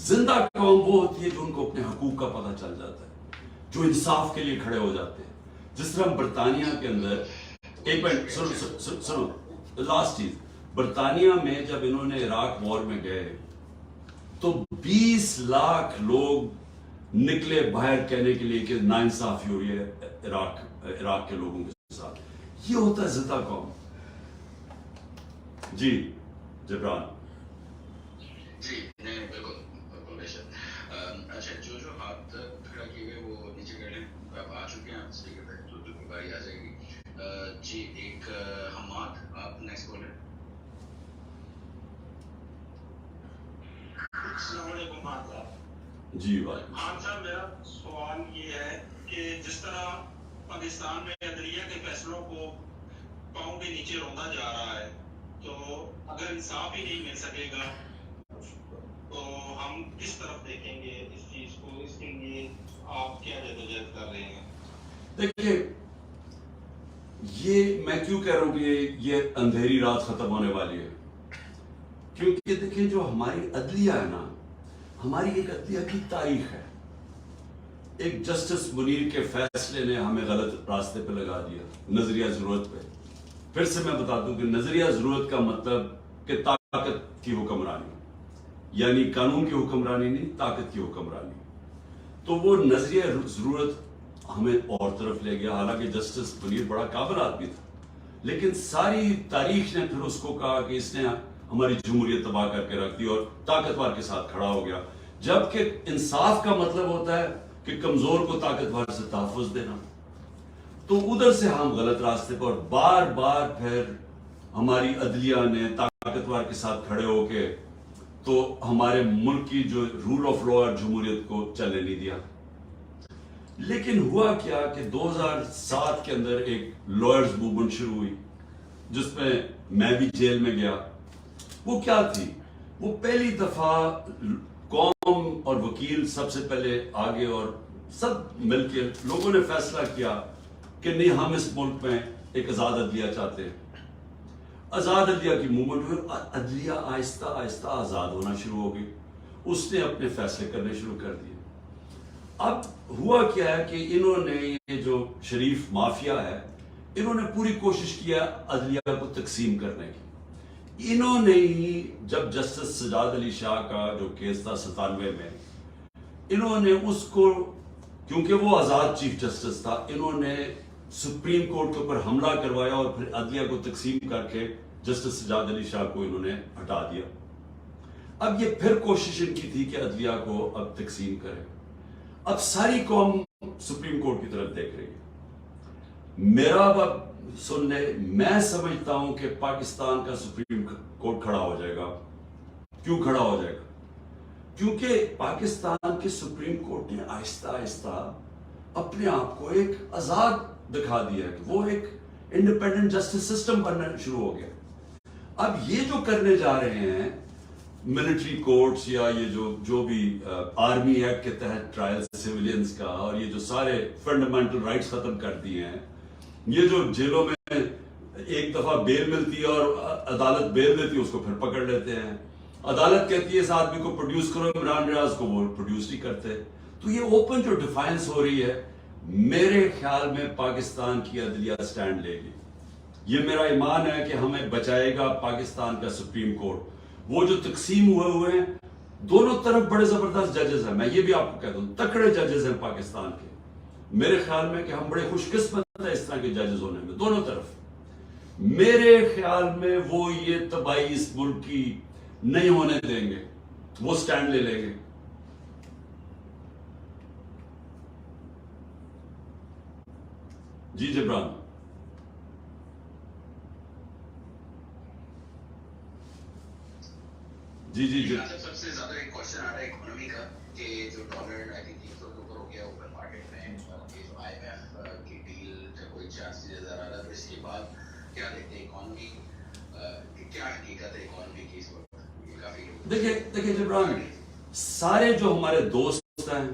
زندہ قوم وہ ہوتی ہے جو ان کو اپنے حقوق کا پتہ چل جاتا ہے، جو انصاف کے لیے کھڑے ہو جاتے ہیں۔ جس طرح برطانیہ کے اندر، ایک منٹ سنو، لاسٹ چیز، برطانیہ میں جب انہوں نے عراق وار میں گئے تو 20 لاکھ لوگ نکلے باہر کہنے کے لیے کہ ناانصافی ہو رہی ہے عراق کے لوگوں کے ساتھ۔ یہ ہوتا ہے زندہ قوم۔ جی جبران۔ جی نہیں بالکل بے شک۔ اچھا، جو ہاتھ کھڑا کیے ہوئے وہ نیچے کر لیں، آپ آ چکے ہیں، آپ اسپیکر پہ تو کی باری آ جائے گی۔ جی ایک حماد، آپ نیکسٹ بولیں۔ السلام علیکم خان صاحب۔ جی بھائی خان صاحب، میرا سوال یہ ہے کہ جس طرح پاکستان میں عدلیہ کے فیصلوں کو پاؤں کے نیچے روندا جا رہا ہے، تو اگر انصاف ہی نہیں مل سکے گا تو ہم کس طرف دیکھیں گے اس چیز کو؟ اس کے لیے آپ کیا جدوجہد کر رہے ہیں؟ دیکھیے، یہ میں کیوں کہہ رہا ہوں کہ یہ اندھیری رات ختم ہونے والی ہے، کیونکہ دیکھیں جو ہماری عدلیہ ہے نا، ہماری ایک عدلیہ کی تاریخ ہے۔ ایک جسٹس منیر کے فیصلے نے ہمیں غلط راستے پہ لگا دیا، نظریہ ضرورت پہ۔ پھر سے میں بتا دوں کہ نظریہ ضرورت کا مطلب کہ طاقت کی حکمرانی، یعنی قانون کی حکمرانی نہیں، طاقت کی حکمرانی۔ تو وہ نظریہ ضرورت ہمیں اور طرف لے گیا، حالانکہ جسٹس منیر بڑا قابل آدمی تھا، لیکن ساری تاریخ نے پھر اس کو کہا کہ اس نے ہماری جمہوریت تباہ کر کے رکھ دی اور طاقتور کے ساتھ کھڑا ہو گیا، جبکہ انصاف کا مطلب ہوتا ہے کہ کمزور کو طاقتور سے تحفظ دینا۔ تو ادھر سے ہم غلط راستے پر، بار بار پھر ہماری عدلیہ نے طاقتور کے ساتھ کھڑے ہو کے تو ہمارے ملک کی جو رول آف لا اور جمہوریت کو چلنے نہیں دیا. لیکن ہوا کیا کہ 2007 کے اندر ایک لائرز موومنٹ شروع ہوئی جس میں میں بھی جیل میں گیا. وہ کیا تھی؟ وہ پہلی دفعہ قوم اور وکیل سب سے پہلے آگے اور سب مل کے لوگوں نے فیصلہ کیا کہ نہیں، ہم اس ملک میں ایک آزاد عدلیہ چاہتے ہیں. آزاد عدلیہ کی موومنٹ ہوئی، عدلیہ آہستہ آہستہ آزاد ہونا شروع ہو گئی. اس نے اپنے فیصلے کرنے شروع کر دیے. اب ہوا کیا ہے کہ انہوں نے یہ جو شریف مافیا ہے، انہوں نے پوری کوشش کیا عدلیہ کو تقسیم کرنے کی. انہوں نے ہی جب جسٹس سجاد علی شاہ کا جو کیس تھا 97 میں، انہوں نے اس کو، کیونکہ وہ آزاد چیف جسٹس تھا، انہوں نے سپریم کورٹ کے اوپر حملہ کروایا اور پھر عدلیہ کو تقسیم کر کے جسٹس سجاد علی شاہ کو انہوں نے ہٹا دیا. اب یہ پھر کوشش ان کی تھی کہ عدلیہ کو اب تقسیم کرے. اب ساری قوم سپریم کورٹ کی طرف دیکھ رہی ہے. میرا اب سن لے، میں سمجھتا ہوں کہ پاکستان کا سپریم کورٹ کھڑا ہو جائے گا. کیوں کھڑا ہو جائے گا؟ کیونکہ پاکستان کے سپریم کورٹ نے آہستہ آہستہ اپنے آپ کو ایک آزاد دکھا دیا کہ وہ ایک انڈیپینڈنٹ جسٹس سسٹم بننا شروع ہو گیا. اب یہ جو کرنے جا رہے ہیں ملٹری کورٹس یا یہ جو بھی آرمی ایکٹ کے تحت ٹرائل سیولینز کا، اور یہ جو سارے فنڈامنٹل رائٹس ختم کر دیے ہیں، یہ جو جیلوں میں ایک دفعہ بیل ملتی ہے اور عدالت بیل دیتی ہے، اس کو پھر پکڑ لیتے ہیں. عدالت کہتی ہے اس آدمی کو پروڈیوس کرو، عمران ریاض کو، وہ پروڈیوس نہیں کرتے. تو یہ اوپن جو ڈیفائنس ہو رہی ہے، میرے خیال میں پاکستان کی عدلیہ سٹینڈ لے گی. یہ میرا ایمان ہے کہ ہمیں بچائے گا پاکستان کا سپریم کورٹ. وہ جو تقسیم ہوئے ہیں، دونوں طرف بڑے زبردست ججز ہیں. میں یہ بھی آپ کو کہتا ہوں، تکڑے ججز ہیں پاکستان کے. میرے خیال میں کہ ہم بڑے خوش قسمت ہیں اس طرح کے ججز ہونے میں دونوں طرف. میرے خیال میں وہ یہ تباہی اس ملک کی نہیں ہونے دیں گے، وہ سٹینڈ لے لیں گے. جی جبران. جی جی جی. سب سے زیادہ ایک کوشچن آ رہا ہے اکانومی کا کہ جو ڈالر آئی تھنک 300 کے اوپر ہو گیا اوپن مارکیٹ میں، جو آئی ایم ایف کی ڈیل کا کوئی چانس نظر آ رہا ہے. اس کے بعد کیا دیکھتے ہیں اکانومی، کیا حقیقت ہے اکانومی کی اس وقت؟ یہ کافی دیکھیں جبران، سارے جو ہمارے دوست ہیں،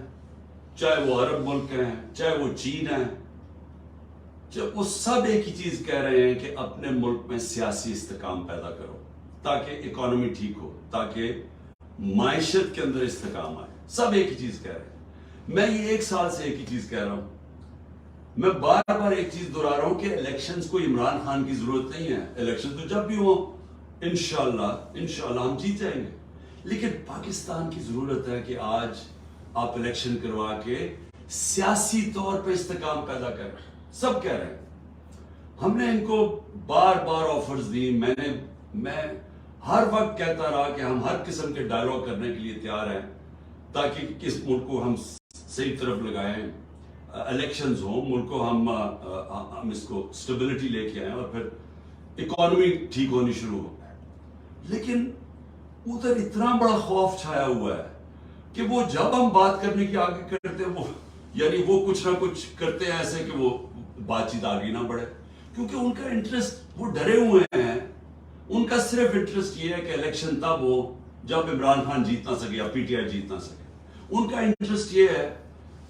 چاہے وہ عرب ملک ہیں، چاہے وہ چین ہیں، وہ سب ایک ہی چیز کہہ رہے ہیں کہ اپنے ملک میں سیاسی استحکام پیدا کرو تاکہ اکانومی ٹھیک ہو، تاکہ معیشت کے اندر استحکام آئے. سب ایک ہی چیز کہہ رہے ہیں. میں یہ 1 سال سے ایک ہی چیز کہہ رہا ہوں. میں بار بار ایک چیز دہرا رہا ہوں کہ الیکشنز کو عمران خان کی ضرورت نہیں ہے. الیکشن تو جب بھی ہوں انشاءاللہ ہم جیت جائیں گے. لیکن پاکستان کی ضرورت ہے کہ آج آپ الیکشن کروا کے سیاسی طور پہ استحکام پیدا کریں. سب کہہ رہے ہیں. ہم نے ان کو بار بار آفرز دی. میں ہر وقت کہتا رہا کہ ہم ہر قسم کے ڈائلاگ کرنے کے لیے تیار ہیں تاکہ اس ملک کو ہم صحیح طرف لگائیں. الیکشنز ہوں، ملک کو ہم اس کو سٹیبلٹی لے کے آئیں اور پھر اکانومی ٹھیک ہونی شروع ہو. لیکن ادھر اتنا بڑا خوف چھایا ہوا ہے کہ وہ جب ہم بات کرنے کی آگے کرتے ہیں، وہ کچھ نہ کچھ کرتے ہیں ایسے کہ وہ بات چیت آگے نہ بڑھے. کیونکہ ان کا انٹرسٹ، وہ ڈرے ہوئے ہیں. ان کا صرف انٹرسٹ یہ ہے کہ الیکشن تب ہو جب عمران خان جیت نہ سکے یا پی ٹی آئی جیت نہ سکے. ان کا انٹرسٹ یہ ہے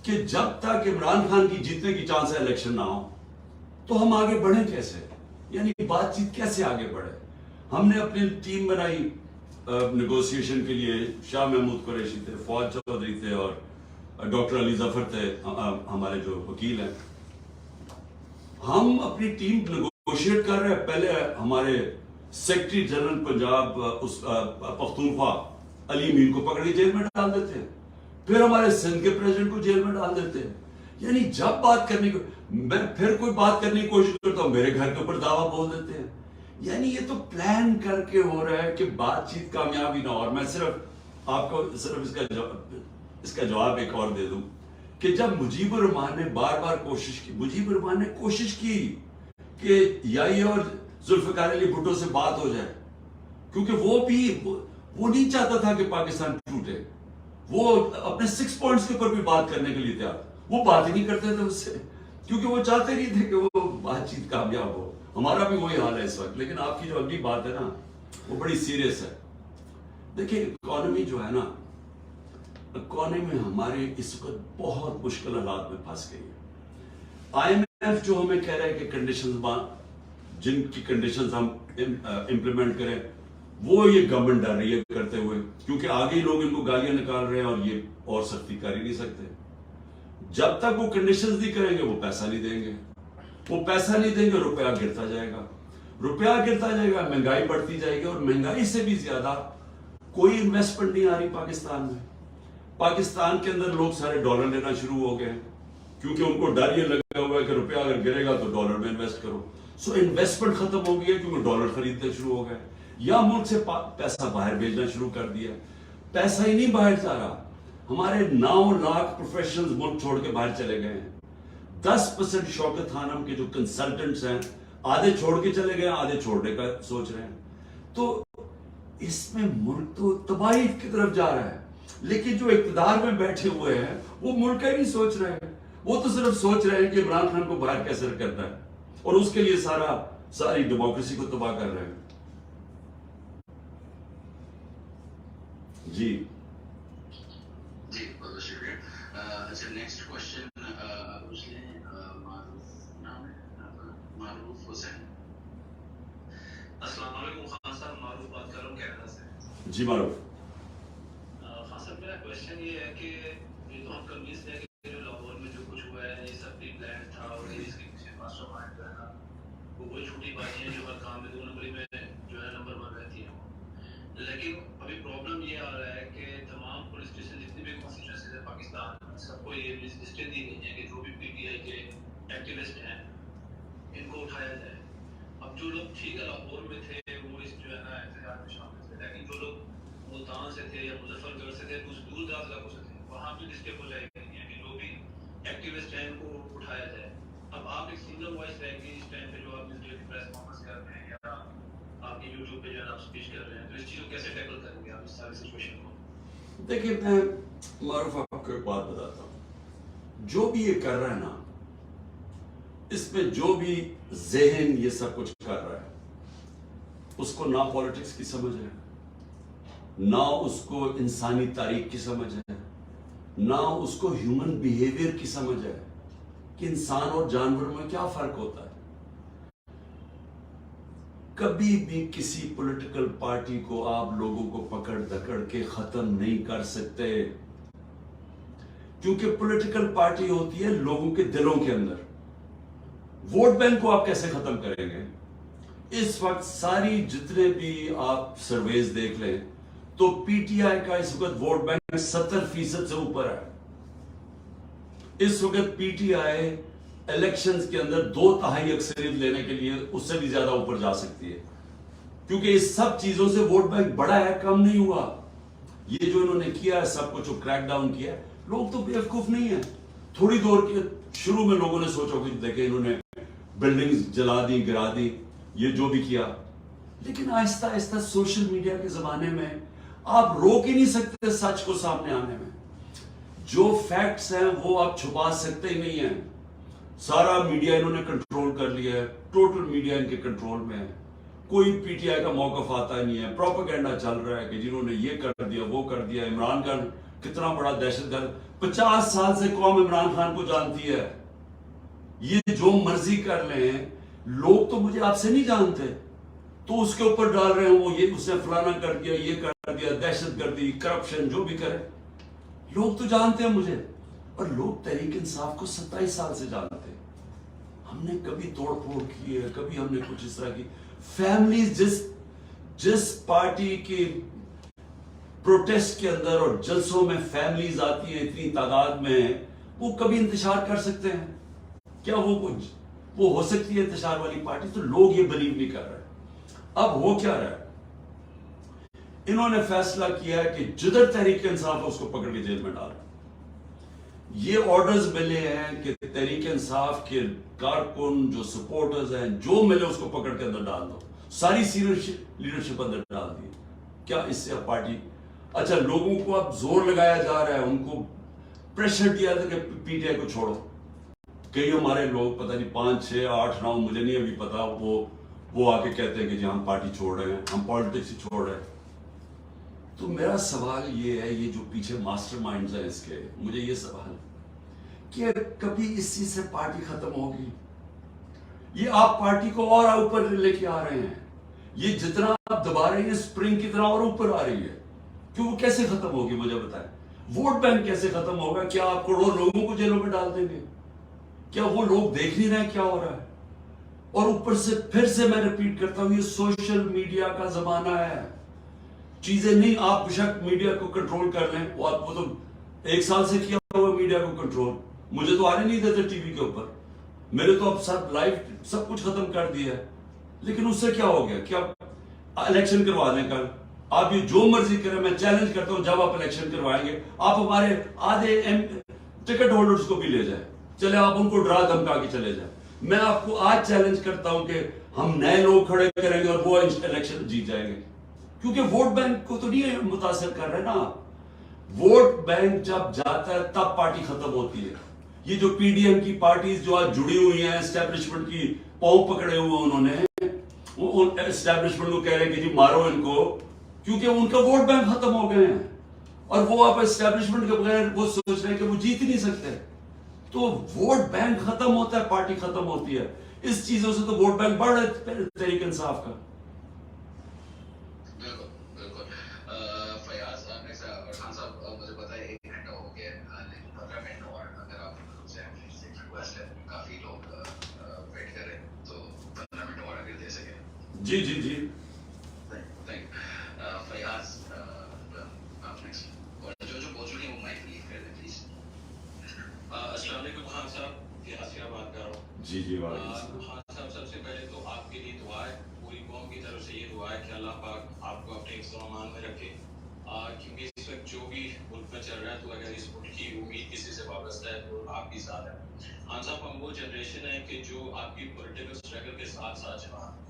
کہ جب تک عمران خان کی جیتنے کی چانس ہے الیکشن نہ ہو تو ہم آگے بڑھیں کیسے، یعنی بات چیت کیسے آگے بڑھے. ہم نے اپنی ٹیم بنائی نیگوسیشن کے لیے. شاہ محمود قریشی تھے، فواد چودھری تھے اور ڈاکٹر علی ظفر تھے ہمارے جو وکیل ہیں. ہم اپنی ٹیم نیگوشیٹ کر رہے ہیں. پہلے ہمارے سیکرٹری جنرل پنجاب پختونخوا علی امین کو پکڑ کے جیل میں ڈال دیتے ہیں، پھر ہمارے سندھ کے پریزیڈنٹ کو جیل میں ڈال دیتے ہیں. یعنی جب بات کرنے کو، میں پھر کوئی بات کرنے کی کوشش کرتا ہوں، میرے گھر کے اوپر دعویٰ بول دیتے ہیں. یعنی یہ تو پلان کر کے ہو رہا ہے کہ بات چیت کامیابی نہ ہو. اور میں صرف آپ کو اس کا جواب ایک اور دے دوں کہ جب مجیب الرحمان نے بار بار مجیب الرحمان نے کوشش کی کہ یا یہ اور ذوالفقار علی بھٹو سے بات ہو جائے، کیونکہ وہ بھی وہ نہیں چاہتا تھا کہ پاکستان ٹوٹے. وہ اپنے 6 پوائنٹس کے اوپر بھی بات کرنے کے لیے تیار. وہ بات ہی نہیں کرتے تھے اس سے, کیونکہ وہ چاہتے نہیں تھے کہ وہ بات چیت کامیاب ہو. ہمارا بھی وہی حال ہے اس وقت. لیکن آپ کی جو اگلی بات ہے نا, وہ بڑی سیریس ہے. دیکھیں اکانومی جو ہے نا, اکانومی ہمارے اس وقت بہت مشکل حالات میں پھنس گئی ہے. آئی ایم ایف جو ہمیں کہہ رہا ہے کہ کنڈیشنز جن کی کنڈیشنز ہم امپلیمنٹ کریں, وہ یہ گورنمنٹ ڈر رہی ہے کرتے ہوئے, کیونکہ آگے ہی لوگ ان کو گالیاں نکال رہے ہیں اور یہ اور سختی کر ہی نہیں سکتے. جب تک وہ کنڈیشنز نہیں کریں گے وہ پیسہ نہیں دیں گے. وہ پیسہ نہیں دیں گے, روپیہ گرتا جائے گا, روپیہ گرتا جائے گا, مہنگائی بڑھتی جائے گی, اور مہنگائی سے بھی زیادہ کوئی انویسٹمنٹ نہیں آ رہی پاکستان میں. پاکستان کے اندر لوگ سارے ڈالر لینا شروع ہو گئے, کیونکہ ان کو ڈر یہ لگا ہوا ہے کہ روپیہ اگر گرے گا تو ڈالر میں انویسٹ کرو. سو انویسٹمنٹ ختم ہو گئی ہے کیونکہ ڈالر خریدنے شروع ہو گئے, یا ملک سے پیسہ باہر بھیجنا شروع کر دیا. پیسہ ہی نہیں باہر جا رہا. ہمارے 9 لاکھ پروفیشنلز ملک چھوڑ کے باہر چلے گئے ہیں. 10% شوکت خانم کے جو کنسلٹنٹس ہیں آدھے چھوڑ کے چلے گئے, آدھے چھوڑنے کا سوچ رہے ہیں. تو اس میں ملک تو تباہی کی طرف جا رہا ہے. لیکن جو اقتدار میں بیٹھے ہوئے ہیں وہ ملک کا ہی نہیں سوچ رہے ہیں. وہ تو صرف سوچ رہے ہیں کہ عمران خان کو باہر کیسے کرنا ہے, اور اس کے لیے ساری ڈیموکریسی کو تباہ کر رہے ہیں. جی جی بہت شکریہ. اچھا نیکسٹ کوشچن معروف حسین. السلام علیکم خان صاحب, معروف بات کر رہا ہوں کینیڈا سے. جی معروف. خان صاحب میرا کوشچن یہ ہے کہ یہ تو ہم کنوینس ہیں کہ جو لاہور میں جو کچھ ہوا ہے یہ سب پری پلان تھا, اور اس کے پیچھے ماسٹر مائنڈ جو ہے نا وہ کوئی چھوٹی باتیں ہیں جو ہر کام میں 2 نمبری میں جو ہے نمبر 1 رہتی ہیں. لیکن ابھی پرابلم یہ آ رہا ہے کہ تمام پولیس اسٹیشن جتنی بھی کانسٹیٹوئنسیز ہیں پاکستان میں سب کو یہ لسٹیں دی گئی ہیں کہ جو بھی پی ٹی آئی کے ایکٹیوسٹ ہیں ان کو اٹھایا جائے. اب جو لوگ ٹھیک ہے لاہور میں تھے وہ اس جو ہے نا احتجاج میں شامل تھے, لیکن جو لوگ ملتان سے تھے یا مظفر گڑھ سے تھے, دور دراز علاقوں سے تھے, وہاں بھی لسٹیں ہو جائے گی ہیں کہ جو بھی ایکٹیوسٹ ہیں ان کو اٹھایا جائے. اب آپ ایک سنگل وائس رہے گی اس ٹائم پہ جو آپ اس پریس کانفرنس کر رہے ہیں یا آپ کی یوٹیوب پہ جو ہے آپ اسپیچ کر رہے ہیں, تو اس چیز کو کیسے ٹیکل کریں گے آپ اس ساری سچویشن کو؟ دیکھیے میں معروف آپ کو ایک بات بتاتا ہوں. جو بھی یہ کر رہا ہے نا, اس میں جو بھی ذہن یہ سب کچھ کر رہا ہے اس کو نہ پالیٹکس کی سمجھ ہے, نہ اس کو انسانی تاریخ کی سمجھ ہے, نہ اس کو ہیومن بیہیویئر کی سمجھ ہے کہ انسان اور جانوروں میں کیا فرق ہوتا ہے. کبھی بھی کسی پولیٹیکل پارٹی کو آپ لوگوں کو پکڑ دکڑ کے ختم نہیں کر سکتے, کیونکہ پولیٹیکل پارٹی ہوتی ہے لوگوں کے دلوں کے اندر. ووٹ بینک کو آپ کیسے ختم کریں گے؟ اس وقت ساری جتنے بھی آپ سرویز دیکھ لیں تو پی ٹی آئی کا اس وقت ووٹ بینک 70% سے اوپر ہے. اس وقت پی ٹی آئی الیکشنز کے اندر 2/3 اکثریت لینے کے لیے اس سے بھی زیادہ اوپر جا سکتی ہے, کیونکہ اس سب چیزوں سے ووٹ بینک بڑا ہے, کم نہیں ہوا. یہ جو انہوں نے کیا ہے سب کچھ کریک ڈاؤن کیا ہے, لوگ تو بیوقوف نہیں ہیں. تھوڑی دور کے شروع میں لوگوں نے سوچا کہ دیکھیں انہوں نے بلڈنگز جلا دی, گرا دی, یہ جو بھی کیا, لیکن آہستہ آہستہ سوشل میڈیا کے زمانے میں آپ روک ہی نہیں سکتے سچ کو سامنے آنے میں. جو فیکٹس ہیں وہ آپ چھپا سکتے ہی نہیں ہیں. سارا میڈیا انہوں نے کنٹرول کر لیا ہے, ٹوٹل میڈیا ان کے کنٹرول میں ہے. کوئی پی ٹی آئی کا موقف آتا ہی نہیں ہے. پروپیگنڈا چل رہا ہے کہ جنہوں نے یہ کر دیا وہ کر دیا. عمران خان کتنا بڑا دہشت گرد, 50 سال سے قوم عمران خان کو جانتی ہے. یہ جو مرضی کر لیں, لوگ تو مجھے آپ سے نہیں جانتے, تو اس کے اوپر ڈال رہے ہیں وہ یہ اس نے فلانا کر دیا, یہ کر دیا, دہشت گردی, کرپشن, جو بھی کرے. لوگ تو جانتے ہیں مجھے, اور لوگ تحریک انصاف کو 27 سال سے جانتے ہیں. ہم نے کبھی توڑ پھوڑ کی ہے, کبھی ہم نے کچھ اس طرح کی. فیملیز جس پارٹی کی پروٹیسٹ کے اندر اور جلسوں میں فیملیز آتی ہیں اتنی تعداد میں, وہ کبھی انتشار کر سکتے ہیں کیا؟ وہ ہو سکتی ہے انتشار والی پارٹی؟ تو لوگ یہ بلیو نہیں کر رہے. اب ہو کیا رہا ہے, انہوں نے فیصلہ کیا ہے کہ جدھر تحریک انصاف ہے اس کو پکڑ کے جیل میں ڈالا. یہ آرڈرز ملے ہیں کہ تحریک انصاف کے کارکن جو سپورٹرز ہیں جو ملے اس کو پکڑ کے اندر ڈال دو. ساری سینئر لیڈرشپ اندر ڈال دی. کیا اس سے پارٹی اچھا لوگوں کو اب زور لگایا جا رہا ہے, ان کو پریشر دیا تھا کہ پی ٹی آئی کو چھوڑو. کئی ہمارے لوگ پتہ نہیں 5 6 8 9 مجھے نہیں ابھی پتا, وہ آ کے کہتے ہیں کہ جی ہم پارٹی چھوڑ رہے ہیں, ہم پالیٹکس ہی چھوڑ رہے ہیں. تو میرا سوال یہ ہے, یہ جو پیچھے ماسٹر مائنڈز ہیں اس کے, مجھے یہ سوال کہ کبھی اس چیز سے پارٹی ختم ہوگی؟ یہ آپ پارٹی کو اور اوپر لے کے آ رہے ہیں, یہ جتنا آپ دبا رہے ہیں اسپرنگ کی طرح اور اوپر آ رہی ہے. کہ وہ کیسے ختم ہوگی مجھے بتائیں. ووٹ بینک کیسے ختم ہوگا؟ کیا آپ کروڑوں لوگوں کو جیلوں میں ڈال دیں گے؟ کیا وہ لوگ دیکھ نہیں رہے کیا ہو رہا ہے؟ اور اوپر سے پھر سے میں ریپیٹ کرتا ہوں, یہ سوشل میڈیا کا زمانہ ہے. چیزیں نہیں, آپ بشک میڈیا کو کنٹرول کر لیں, وہ تو 1 سال سے کیا ہوا میڈیا کو کنٹرول. مجھے تو آنے نہیں دیتے ٹی وی کے اوپر, میرے تو اب سب لائیو سب کچھ ختم کر دیا ہے. لیکن اس سے کیا ہو گیا؟ کیا الیکشن کروا دیں کل, آپ یہ جو مرضی کریں, میں چیلنج کرتا ہوں جب آپ الیکشن کروائیں گے آپ ہمارے آدھے ٹکٹ ہولڈرز کو بھی لے جائیں, چلے آپ ان کو ڈرا دھمکا کے چلے جائیں. میں آپ کو آج چیلنج کرتا ہوں کہ ہم نئے لوگ کھڑے کریں گے اور وہ الیکشن جیت جائیں گے. کیونکہ ووٹ بینک کو تو نہیں متاثر کر رہے نا. ووٹ بینک جب جاتا ہے تب پارٹی ختم ہوتی ہے. یہ جو پی ڈی ایم کی پارٹیز جو آج جڑی ہوئی ہیں اسٹیبلشمنٹ کی پاؤں پکڑے ہوئے, انہوں نے اسٹیبلشمنٹ کو کہہ رہے ہیں کہ جی مارو ان کو, کیونکہ ان کا ووٹ بینک ختم ہو گئے ہیں. اور وہ آپ اسٹیبلشمنٹ کے بغیر وہ سوچ رہے ہیں کہ وہ جیت ہی نہیں سکتے. تو ووٹ بینک ختم ہوتا ہے, پارٹی ختم ہوتی ہے. اس چیزوں سے تو ووٹ بینک بڑھ رہا ہے تحریک انصاف کا. جی جی جی فیاض آپ نیکسٹ, اور جو بول چکے ہیں وہ مائک لیو کر دیں پلیز. السلام علیکم خان صاحب, فیاض کیا بات کر رہا ہوں. جی جی وعلیکم السلام. خان صاحب سب سے پہلے تو آپ کے لیے دعا ہے, پوری قوم کی طرف سے یہ دعا ہے کہ اللہ پاک آپ کو اپنے حفظ و امان میں رکھے, کیونکہ اس وقت جو بھی ملک میں چل رہا ہے تو اگر اس ملک کی امید کسی سے وابستہ ہے تو آپ کے ساتھ ہے. خان صاحب ہم وہ جنریشن ہے کہ جو آپ کی پولیٹیکل اسٹرگل کے ساتھ ساتھ جوان,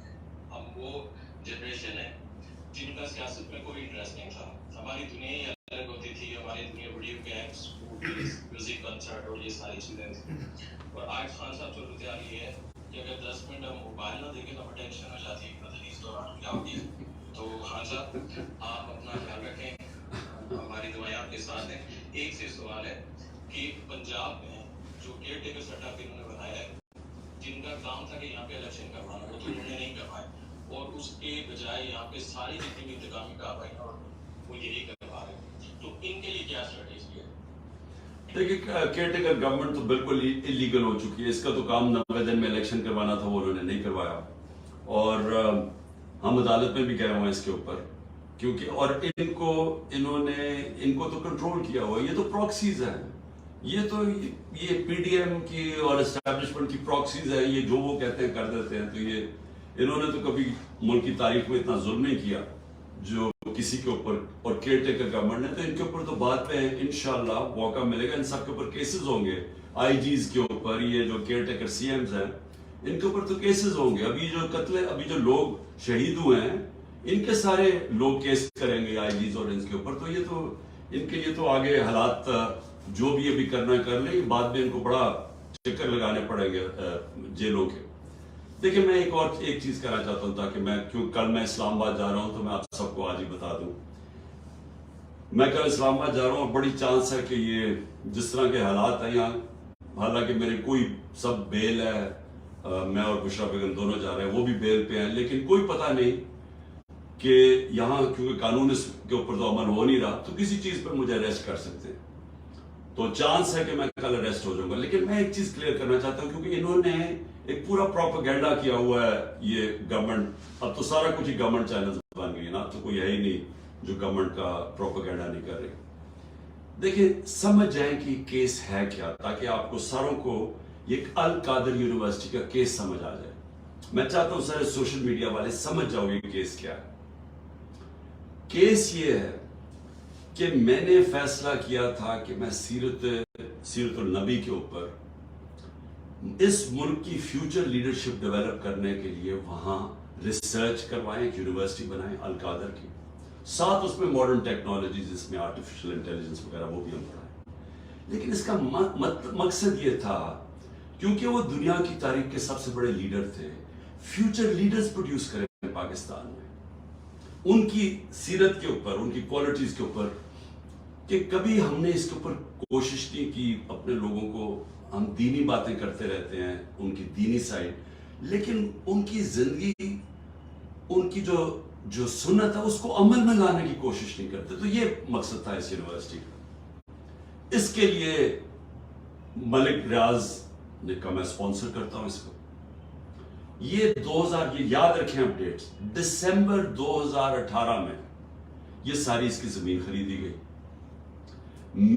ہم وہ جنریشن ہے جن کا سیاست میں کوئی انٹرسٹ نہیں تھا. ہماری دنیا ہی الگ ہوتی تھی, ہماری دنیا ویڈیو گیمس, میوزک کنسرٹ اور یہ ساری چیزیں تھیں. اور آج خان صاحب صورتحال یہ ہے کہ اگر 10 منٹ ہم موبائل نہ دیکھیں تو ہمیں ٹینشن ہو جاتی ہے, پتہ نہیں اس دوران کیا ہو گیا. تو خان صاحب آپ اپنا خیال رکھیں, ہماری دعائیں آپ کے ساتھ ہیں. ایک سے سوال ہے کہ پنجاب میں جو کیئر ٹیکر سیٹ اپ انہوں نے بنایا ہے, جن کا کام تھا کہ یہاں پہ الیکشن کروانا, وہ تو انہوں نے نہیں کروائے, اور اس کے بجائے یہاں پہ ساری جتنی بھی انتظامی کارروائی اور وہ یہی کروا رہے ہیں. تو ان کے لیے کیا اسٹریٹجی ہے؟ دیکھیے کیئر ٹیکر گورنمنٹ تو بالکل انلیگل ہو چکی ہے. اس کا تو کام 90 دن میں الیکشن کروانا تھا, وہ انہوں نے نہیں کروایا. اور ہم عدالت میں بھی گئے ہوئے ہیں اس کے اوپر, کیونکہ اور انہوں نے ان کو تو کنٹرول کیا ہوا ہے. یہ تو پراکسیز ہیں, یہ پی ڈی ایم کی اور اسٹیبلشمنٹ کی پراکسیز ہیں. یہ جو وہ کہتے ہیں کر دیتے ہیں. تو یہ انہوں نے تو کبھی ملک کی تاریخ میں اتنا ظلم نہیں کیا جو کسی کے اوپر, اور کیئر ٹیکر گورنمنٹ نے. تو ان کے اوپر تو بعد میں انشاءاللہ موقع ملے گا. ان سب کے اوپر کیسز ہوں گے, آئی جیز کے اوپر, یہ جو کیئر ٹیکر سی ایمز ہیں ان کے اوپر تو کیسز ہوں گے. ابھی جو لوگ شہید ہوئے ہیں ان کے سارے لوگ کیس کریں گے آئی جیز اور ان کے اوپر. تو یہ تو ان کے لیے تو آگے حالات جو بھی ابھی کرنا کر لیں, بعد میں ان کو بڑا چکر لگانے پڑیں گے جیلوں کے. دیکھیں میں ایک چیز کہنا چاہتا ہوں, تاکہ کیوں کل میں اسلام آباد جا رہا ہوں تو میں آپ سب کو آج ہی بتا دوں. میں کل اسلام آباد جا رہا ہوں اور بڑی چانس ہے کہ یہ جس طرح کے حالات ہیں یہاں, حالانکہ میرے کوئی سب بیل ہے, میں اور بشرا بیگم دونوں جا رہے ہیں, وہ بھی بیل پہ ہیں, لیکن کوئی پتہ نہیں کہ یہاں کیونکہ قانون اس کے اوپر تو عمل ہو نہیں رہا, تو کسی چیز پر مجھے اریسٹ کر سکتے ہیں. تو چانس ہے کہ میں کل اریسٹ ہو جاؤں گا. لیکن میں ایک چیز کلیئر کرنا چاہتا ہوں, کیونکہ انہوں نے ایک پورا پروپیگنڈا کیا ہوا ہے یہ گورنمنٹ. اب تو سارا کچھ ہی گورنمنٹ چینلز بن گئی نا, تو کوئی ہے ہی نہیں جو گورنمنٹ کا پروپیگنڈا نہیں کر رہی. دیکھیں سمجھ جائیں کہ کیس ہے کیا, تاکہ آپ کو ساروں کو ایک القادر یونیورسٹی کا کیس سمجھ آ جائے. میں چاہتا ہوں سارے سوشل میڈیا والے سمجھ جاؤ گے کیس کیا ہے. کیس یہ ہے کہ میں نے فیصلہ کیا تھا کہ میں سیرت النبی کے اوپر اس ملک کی فیوچر لیڈرشپ ڈیولپ کرنے کے لیے وہاں ریسرچ کروائیں, ایک یونیورسٹی بنائیں القادر کی. ساتھ اس میں ماڈرن ٹیکنالوجی جس میں آرٹیفیشل انٹیلیجنس وغیرہ وہ بھی ہم پڑھائیں. لیکن اس کا مقصد یہ تھا کیونکہ وہ دنیا کی تاریخ کے سب سے بڑے لیڈر تھے, فیوچر لیڈرز پروڈیوس کریں پاکستان میں, ان کی سیرت کے اوپر, ان کی کوالٹیز کے اوپر, کہ کبھی ہم نے اس کے اوپر کوشش نہیں کی. اپنے لوگوں کو ہم دینی باتیں کرتے رہتے ہیں, ان کی دینی سائڈ, لیکن ان کی زندگی, ان کی جو سنت ہے اس کو عمل میں لانے کی کوشش نہیں کرتے. تو یہ مقصد تھا اس یونیورسٹی کا. اس کے لیے ملک ریاض نے کہا میں اسپانسر کرتا ہوں اس کو. یہ 2000, یہ یاد رکھیں اپ ڈیٹس, دسمبر 2018 میں یہ ساری اس کی زمین خریدی گئی.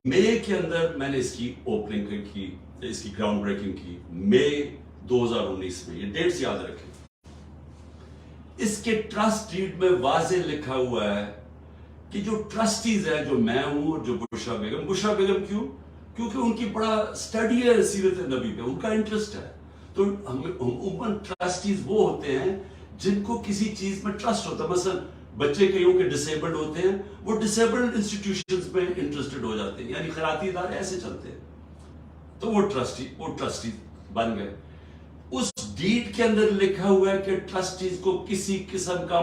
مئی کے اندر میں نے اس کی اوپننگ کی, اس کی گراؤنڈ بریکنگ کی, مئی 2019 میں. یہ ڈیٹس یاد رکھیں. اس کے ٹرسٹ ڈیڈ میں واضح لکھا ہوا ہے کہ جو ٹرسٹیز ہیں, جو میں ہوں اور جو بشرا بیگم کیوں, کیونکہ ان کی بڑا اسٹڈی ہے سیرت نبی پہ, ان کا انٹرسٹ ہے. تو عموماً ٹرسٹیز وہ ہوتے ہیں جن کو کسی چیز میں ٹرسٹ ہوتا ہے. مثلا بچے کئیوں کے ڈسیبلڈ ہوتے ہیں, وہ ڈسیبلڈ انسٹیٹیوشنز میں انٹرسٹڈ ہو جاتے ہیں, یعنی خیراتی ادارے ایسے چلتے ہیں. تو وہ ٹرسٹی بن گئے. اس ڈیڈ کے اندر لکھا ہوا ہے کہ ٹرسٹیز کو کسی قسم کا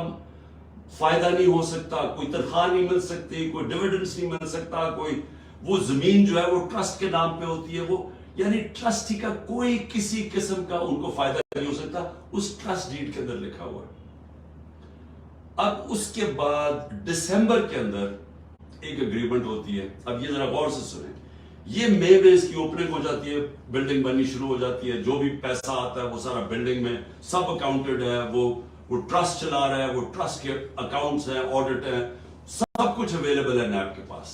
فائدہ نہیں ہو سکتا, کوئی تنخواہ نہیں مل سکتی, کوئی ڈیویڈنڈز نہیں مل سکتا, کوئی وہ زمین جو ہے وہ ٹرسٹ کے نام پہ ہوتی ہے. وہ یعنی ٹرسٹی کا کوئی کسی قسم کا ان کو فائدہ نہیں ہو سکتا. اس ٹرسٹ ڈیڈ کے اندر لکھا ہوا ہے. اب اس کے بعد دسمبر کے اندر ایک اگریمنٹ ہوتی ہے. اب یہ ذرا غور سے سنیں. یہ مئی میں اس کی اوپننگ ہو جاتی ہے, بلڈنگ بننی شروع ہو جاتی ہے. جو بھی پیسہ آتا ہے وہ سارا بلڈنگ میں سب اکاؤنٹڈ ہے. وہ ٹرسٹ چلا رہا ہے, وہ ٹرسٹ کے اکاؤنٹس ہیں, آڈٹ ہیں, سب کچھ اویلیبل ہے نیب کے پاس.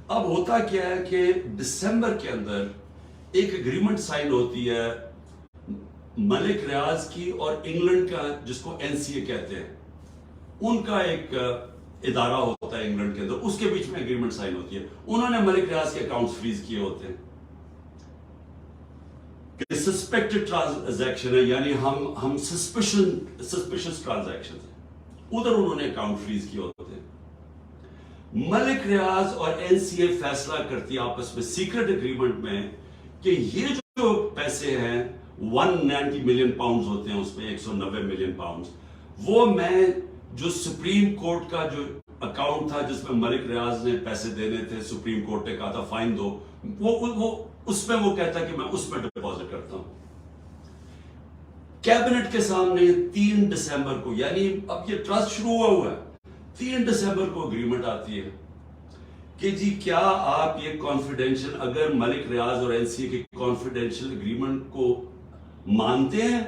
اب ہوتا کیا ہے کہ دسمبر کے اندر ایک اگریمنٹ سائن ہوتی ہے ملک ریاض کی اور انگلینڈ کا, جس کو NCA کہتے ہیں, ان کا ایک ادارہ ہوتا ہے انگلینڈ کے اندر. اس کے بیچ میں اگریمنٹ سائن ہوتی ہے. انہوں نے ملک ریاض کے اکاؤنٹس فریز کیے ہوتے ہیں کہ سسپیکٹڈ ٹرانزیکشن ہے, یعنی ہم سسپیشس ٹرانزیکشن ہیں, ادھر انہوں نے اکاؤنٹ فریز کیے ہوتے ہیں. ملک ریاض اور NCA فیصلہ کرتی آپس میں سیکرٹ اگریمنٹ میں کہ یہ جو پیسے ہیں 190 ملین پاؤنڈز ہوتے ہیں, اس میں 190 ملین پاؤنڈز, وہ میں جو سپریم کورٹ کا جو اکاؤنٹ تھا جس میں ملک ریاض نے پیسے دینے تھے, سپریم کورٹ نے کہا تھا فائن دو, وہ اس میں وہ کہتا ہے کہ میں اس میں ڈپازٹ کرتا ہوں. کیبنٹ کے سامنے 3 دسمبر کو, یعنی اب یہ ٹرسٹ شروع ہوا ہے, 3 دسمبر کو اگریمنٹ آتی ہے کہ جی کیا آپ یہ کانفیڈینشل, اگر ملک ریاض اور NCA کے کانفیڈینشل اگریمنٹ کو مانتے ہیں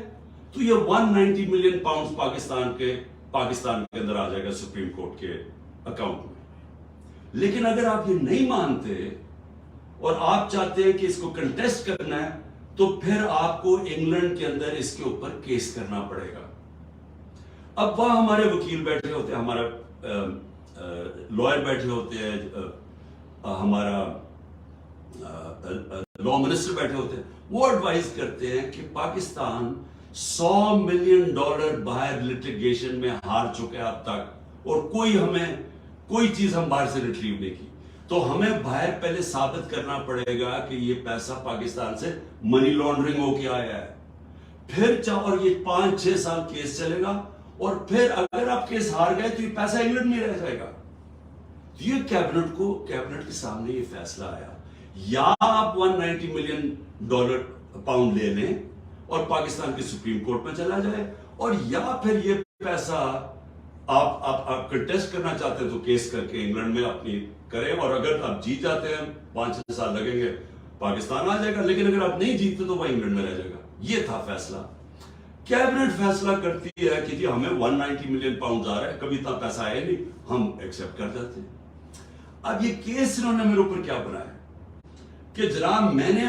تو یہ 190 ملین پاؤنڈز پاکستان کے اندر آ جائے گا سپریم کورٹ کے اکاؤنٹ میں. لیکن اگر آپ یہ نہیں مانتے اور آپ چاہتے ہیں کہ اس کو کنٹیسٹ کرنا ہے تو پھر آپ کو انگلینڈ کے اندر اس کے اوپر کیس کرنا پڑے گا. اب وہاں ہمارے وکیل بیٹھے ہوتے ہیں, ہمارا لائر بیٹھے ہوتے ہیں, ہمارا لا منسٹر بیٹھے ہوتے ہیں. وہ ایڈوائز کرتے ہیں کہ پاکستان $100 ملین باہر لٹیگیشن میں ہار چکے اب تک, اور کوئی چیز ہم باہر سے ریٹریو نہیں کی, تو ہمیں باہر پہلے ثابت کرنا پڑے گا کہ یہ پیسہ پاکستان سے منی لانڈرنگ ہو کے آیا ہے. پھر اور یہ 5-6 سال کیس چلے گا, اور پھر اگر آپ کیس ہار گئے تو یہ پیسہ انگلینڈ میں رہ جائے گا. یہ کیبنٹ کے سامنے یہ فیصلہ آیا, یا آپ 190 ملین پاؤنڈ لے لیں اور پاکستان کی سپریم کورٹ میں چلا جائے, اور یا پھر یہ پیسہ آپ کنٹیسٹ کرنا چاہتے ہیں تو کیس کر کے انگلینڈ میں اپنی کریں, اور اگر آپ جیت جاتے ہیں 5-6 سال لگیں گے پاکستان آ جائے گا, لیکن اگر آپ نہیں جیتتے تو وہ انگلینڈ میں رہ جائے گا. یہ تھا فیصلہ. کیبنٹ فیصلہ کرتی ہے کہ جی ہمیں 190 ملین پاؤنڈ آ رہا ہے, کبھی اتنا پیسہ آیا نہیں, ہم ایکسپٹ کر جاتے ہیں. اب یہ کیس انہوں نے میرے اوپر کیا بنایا کہ جناب میں نے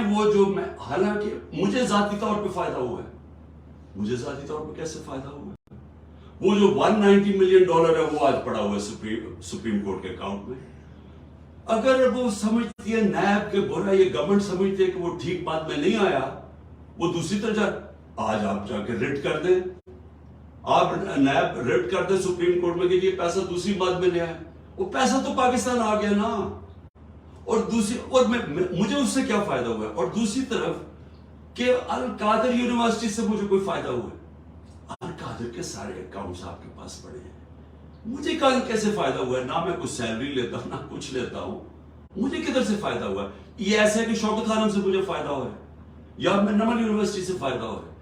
حالانکہ مجھے ذاتی طور پہ فائدہ ہوا ہے. مجھے ذاتی طور پہ کیسے فائدہ ہوا ہے؟ وہ جو 190 ملین ڈالر ہے وہ آج پڑا ہوا ہے سپریم کورٹ کے اکاؤنٹ میں. اگر وہ سمجھتی ہے نیب کے برا, یہ گورنمنٹ سمجھتی ہے کہ وہ ٹھیک بات میں نہیں آیا, وہ دوسری طرف آج آپ جا کے ریٹ کر دیں, آپ نیب ریٹ کر دیں سپریم کورٹ میں کہ یہ پیسہ دوسری بات میں لیا ہے، وہ پیسہ تو پاکستان آ گیا نا. اور مجھے اس سے کیا فائدہ ہوا ہے؟ اور دوسری طرف کہ القادر یونیورسٹی سے مجھے کوئی فائدہ ہوا ہے؟ القادر کے سارے اکاؤنٹس آپ کے پاس پڑے ہیں، مجھے کیسے فائدہ ہوا ہے؟ نہ میں کچھ سیلری لیتا ہوں نہ کچھ لیتا ہوں، مجھے کدھر سے فائدہ ہوا ہے؟ یہ ایسا ہے کہ شوکت خانم سے مجھے فائدہ ہوا ہے یا میں نمل یونیورسٹی سے فائدہ ہوا ہے.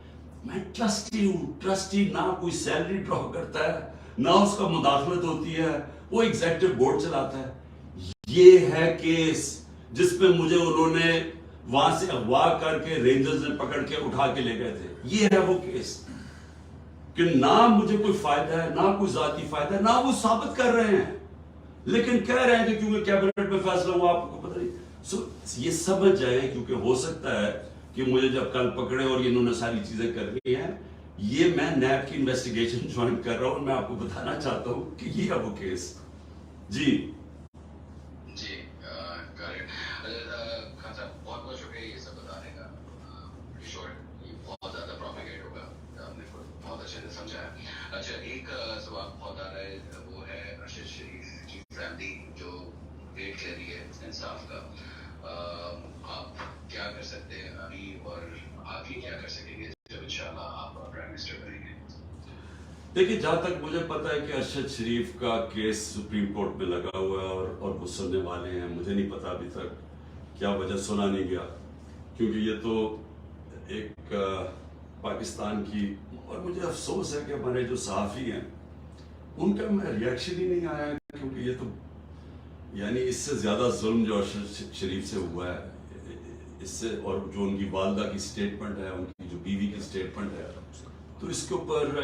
میں ٹرسٹی ہوں. ٹرسٹی نہ کوئی سیلری ڈرا کرتا ہے نہ اس کا مداخلت ہوتی ہے، وہ ایگزیکٹو بورڈ چلاتا ہے. یہ ہے کیس جس پہ مجھے انہوں نے وہاں سے اغوا کر کے رینجرز نے پکڑ کے اٹھا کے لے گئے تھے. یہ ہے وہ کیس کہ نہ مجھے کوئی فائدہ ہے نہ کوئی ذاتی فائدہ ہے، نہ وہ ثابت کر رہے ہیں لیکن کہہ رہے ہیں کہ کیونکہ کیبنٹ میں فیصلہ ہوا آپ کو پتہ نہیں. یہ سمجھ جائیں کیونکہ ہو سکتا ہے کہ مجھے جب کل پکڑے اور انہوں نے ساری چیزیں کرنی ہیں، یہ میں نیب کی انویسٹیگیشن جوائن کر رہا ہوں. میں آپ کو بتانا چاہتا ہوں کہ یہ ہے وہ کیس. جی خان صاحب بہت بہت شکریہ یہ سب بتانے کا. یہ بہت زیادہ پروپیگیٹ ہوگا، آپ نے بہت اچھے سے سمجھایا. اچھا ایک سوال بہت آ رہا ہے، وہ ہے ارشد شریف کی فیملی جو ویٹ لے رہی ہے انصاف کا. آپ کیا کر سکتے ہیں ابھی اور آگے کیا کر سکیں گے جب انشاءاللہ آپ پرائم منسٹر بنیں گے؟ دیکھیے جہاں تک مجھے پتا ہے کہ ارشد شریف کا کیس سپریم کورٹ میں لگا ہوا ہے اور وہ سننے والے ہیں. مجھے نہیں پتا ابھی تک کیا وجہ سنا نہیں گیا، کیونکہ یہ تو ایک پاکستان کی، اور مجھے افسوس ہے کہ ہمارے جو صحافی ہیں ان کا میں ریئیکشن ہی نہیں آیا، کیونکہ یہ تو یعنی اس سے زیادہ ظلم جو ارشد شریف سے ہوا ہے اس سے، اور جو ان کی والدہ کی سٹیٹمنٹ ہے، ان کی جو بیوی کی سٹیٹمنٹ ہے، تو اس کے اوپر،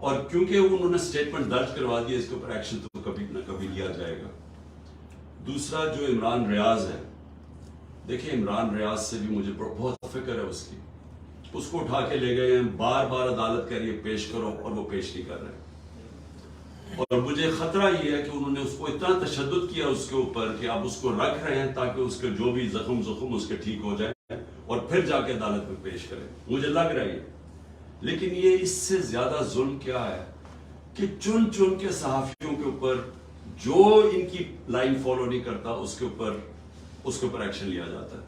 اور کیونکہ انہوں نے سٹیٹمنٹ درج کروا دی، اس کے اوپر ایکشن تو کبھی نہ کبھی لیا جائے گا. دوسرا جو عمران ریاض ہے، دیکھیں عمران ریاض سے بھی مجھے بہت فکر ہے اس کی. اس کو اٹھا کے لے گئے ہیں، بار بار عدالت کہہ رہی ہے پیش کرو اور وہ پیش نہیں کر رہے. اور مجھے خطرہ یہ ہے کہ انہوں نے اس کو اتنا تشدد کیا اس کے اوپر کہ آپ اس کو رکھ رہے ہیں تاکہ اس کے جو بھی زخم اس کے ٹھیک ہو جائے اور پھر جا کے عدالت میں پیش کریں. مجھے لگ رہا ہے، لیکن یہ اس سے زیادہ ظلم کیا ہے کہ چن چن کے صحافیوں کے اوپر جو ان کی لائن فالو نہیں کرتا اس کے اوپر ایکشن لیا جاتا ہے.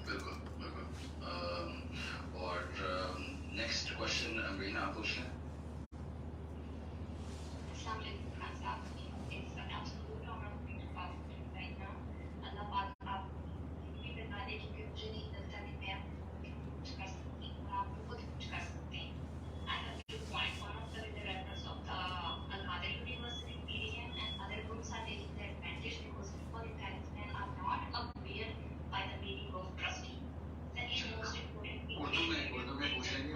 بالکل بالکل. اور نیکسٹ کوشچن امرینا آپ پوچھ لیں. السلام علیکم خان صاحب. It's an absolute honor for me to participate right now. اللہ پاک آپ بھی بتا دے کہ مجھے نہیں لگتا کہ میں کچھ کر سکتی ہوں اور آپ خود کچھ کر سکتے ہیں. I have to point one of the directors of the Al-Qadir University PDM and other groups are taking the advantage because people in Pakistan are not aware by the meaning of trustee. That is most important. Urdu میں پوچھ لیں گے.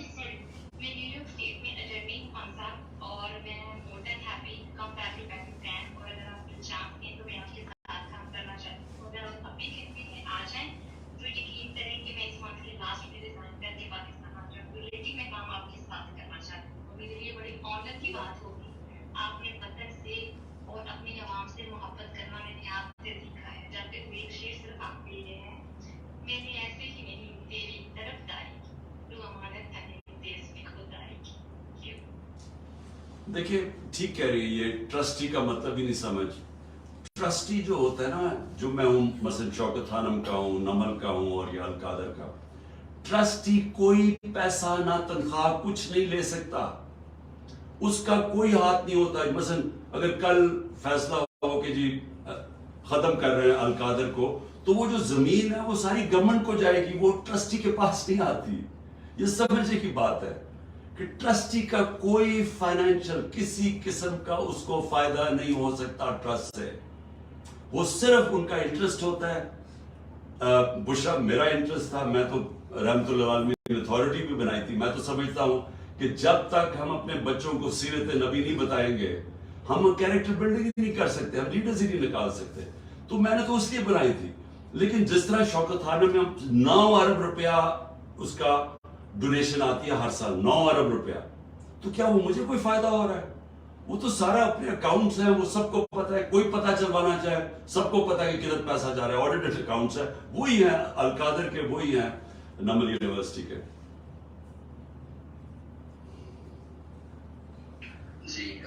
Sorry. میں new York state میں attorney Khan صاحب، اور میں more then happy come back to Pakistan, اور اگر آپ مجھے چاہتے ہیں تو میں آپ کے ساتھ کام کرنا چاہتی ہوں. اگر آپ ابھی کے لیے آ جائیں تو یقین کریں کہ میں اس منتھ کے لاسٹ میں ریزائن کر کے پاکستان آ جاؤں. ریلیٹو میں کام آپ کے ساتھ کرنا چاہتی ہوں. میرے لیے بڑی آنر کی بات ہوگی. آپ نے وطن سے اور اپنی عوام سے محبت کرنا میں نے آپ سے سیکھا ہے. جب تک ایک شعر صرف آپ کے لیے ہے، میں نے ایسے ہی نہیں تیری طرفداری کی، تو امانت ہے میری دیس میں خودداری کی. دیکھیے ٹھیک کہہ رہی ہے، یہ ٹرسٹی کا مطلب ہی نہیں سمجھ. ٹرسٹی جو ہوتا ہے نا، جو میں ہوں مثلا شوکت خانم کا ہوں، نمل کا ہوں اور یا القادر کا، ٹرسٹی کوئی پیسہ نہ تنخواہ کچھ نہیں لے سکتا، اس کا کوئی ہاتھ نہیں ہوتا. مثلا اگر کل فیصلہ ہو کہ جی ختم کر رہے ہیں القادر کو، تو وہ جو زمین ہے وہ ساری گورنمنٹ کو جائے گی، وہ ٹرسٹی کے پاس نہیں آتی. یہ سمجھنے کی بات ہے کہ ٹرسٹی کا کوئی فائنینشل کسی قسم کا اس کو فائدہ نہیں ہو سکتا ٹرسٹ سے. وہ صرف ان کا انٹرسٹ ہوتا ہے. بشرا میرا انٹرسٹ تھا، میں تو رحمت اللہ عالمین اتھارٹی بھی بنائی تھی. میں تو سمجھتا ہوں کہ جب تک ہم اپنے بچوں کو سیرت نبی نہیں بتائیں گے، ہم کیریکٹر بلڈنگ ہی نہیں کر سکتے، ہم لیڈرز ہی نہیں نکال سکتے. تو میں نے تو اس لیے بنائی تھی. لیکن جس طرح شوکت خانم میں 9 ارب روپیہ اس کا ڈونیشن آتی ہے ہر سال، 9 ارب روپیہ، تو کیا وہ مجھے کوئی فائدہ ہو رہا ہے؟ وہ تو سارا اپنے اکاؤنٹس ہیں، وہ سب کو پتا ہے. کوئی پتا چلوانا چاہے سب کو پتا ہے کہ کدھر پیسہ جا رہا ہے. آڈیٹڈ اکاؤنٹس ہیں، وہی ہیں القادر کے، وہی ہیں نمل یونیورسٹی کے.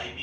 IB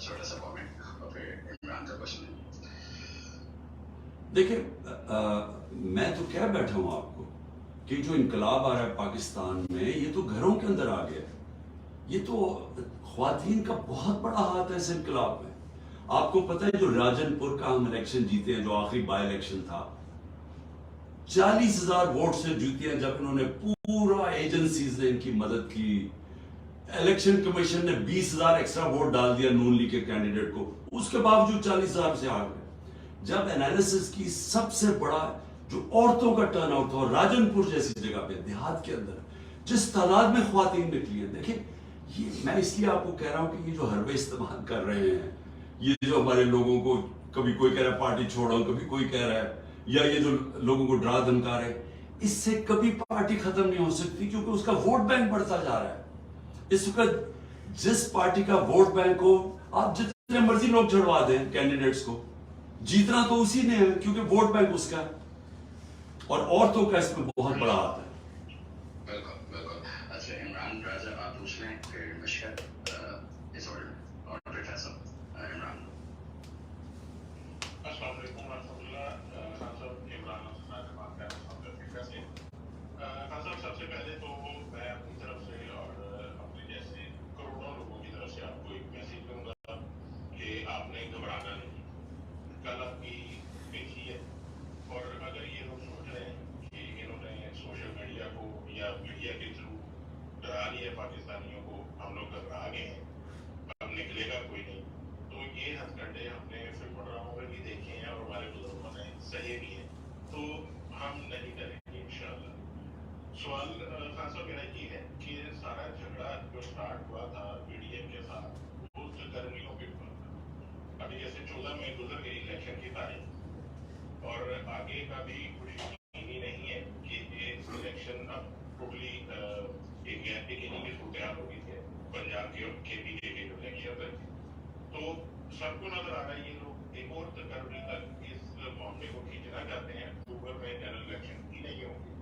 چھوٹا سا کامنٹ اور پھر عمران کا کوشچن ہے. دیکھیں میں تو کہہ بیٹھا ہوں آپ کو کہ جو انقلاب آ رہا ہے پاکستان میں یہ تو گھروں کے اندر آ گیا ہے. یہ تو خواتین کا بہت بڑا ہاتھ ہے اس انقلاب میں. آپ کو پتہ ہے جو راجن پور کا ہم الیکشن جیتے ہیں, جو آخری بائی الیکشن تھا, 40,000 ووٹ سے جیتے ہیں, جب انہوں نے پورا ایجنسیز نے ان کی مدد کی. الیکشن کمیشن نے 20,000 ایکسٹرا ووٹ ڈال دیا نون لیگ کے کینڈیڈیٹ کو, اس کے باوجود 40,000 سے آ گئے. جب انالیسس کی سب سے بڑا جو عورتوں کا ٹرن آؤٹ تھا, اور راجن پور جیسی جگہ پہ دیہات کے اندر جس تعداد میں خواتین نکلی ہیں, دیکھیں یہ میں اس لیے آپ کو کہہ رہا ہوں کہ یہ جو حربے استعمال کر رہے ہیں, یہ جو ہمارے لوگوں کو کبھی کوئی کہہ رہا ہے پارٹی چھوڑو, کبھی کوئی کہہ رہا ہے, یا یہ جو لوگوں کو ڈرا دھمکا رہے, اس سے کبھی پارٹی ختم نہیں ہو سکتی, کیونکہ اس کا ووٹ بینک بڑھتا جا رہا ہے. اس وقت جس پارٹی کا ووٹ بینک ہو, آپ جتنے مرضی لوگ چڑھوا دیں کینڈیڈیٹس کو, جیتنا تو اسی نے ہے, کیونکہ ووٹ بینک اس کا ہے. اور عورتوں کا اس میں بہت بڑا ہاتھ ہے. بالکل بالکل. اچھا عمران راجہ آپ پوچھ لیں, پھر مشکل اس آرڈر اور پھر فیصل. عمران. السلام علیکم ورحمۃ اللہ. خان صاحب عمران سے بات کر رہا ہوں ساؤتھ افریقہ سے. خان صاحب سب سے پہلے تو میں اپنی طرف سے اور اپنے جیسے کروڑوں لوگوں کی طرف سے آپ کو ایک میسج دوں گا کہ آپ نے گھبرانا نہیں. کل آپ کی پیشی ہے, اور اگر یہ لوگ سوچ رہے ہیں کہ انہوں نے سوشل میڈیا کو یا میڈیا کے تھرو ڈرا لیا پاکستانیوں کو, ہم لوگ گھبرا گئے ہیں, اب نکلے گا کوئی نہیں, تو یہ ہتھ کنڈے ہم نے فلم ڈراموں میں بھی دیکھے ہیں اور ہمارے بزرگوں نے سہے بھی ہیں, تو ہم نہیں کریں گے انشاءاللہ. سوال خان صاحب میرا یہ ہے کہ سارا جھگڑا جو اسٹارٹ ہوا تھا پی ڈی ایم کے ساتھ, وہ گرمیوں کے اوپر تھا. ابھی جیسے 14 میں گزر گئی الیکشن کی تاریخ, اور آگے کا بھی کچھ یقینی نہیں ہے کہ یہ الیکشن اب ٹوٹلی ایک غیر یقینی کی صورتحال ہو گئی ہے پنجاب کے اور کے پی کے جو الیکشن تھے. تو سب کو نظر آ رہا ہے یہ لوگ ایک اور فروری تک اس معاملے کو کھینچنا چاہتے ہیں. اکتوبر میں جنرل الیکشن ہی نہیں ہوں گے,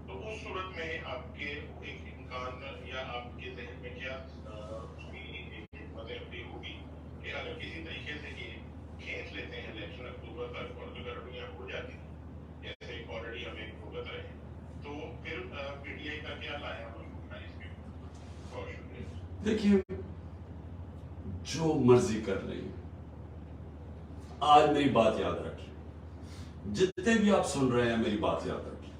تو اس صورت میں آپ کے ایک امکان یا آپ کے ذہن میں کیا اس کی ایک حکمت عملی ہوگی کہ اگر کسی طریقے سے یہ کھینچ لیتے ہیں الیکشن اکتوبر تک اور گڑبڑیاں ہو جاتی ہیں جیسے آلریڈی ہمیں بھگت رہے ہیں, تو پھر پی ٹی آئی کا کیا لایا ہوگا اس کے اوپر؟ بہت شکریہ. دیکھیے جو مرضی کر رہی ہیں, آج میری بات یاد رکھیں, جتنے بھی آپ سن رہے ہیں میری بات یاد رکھیں,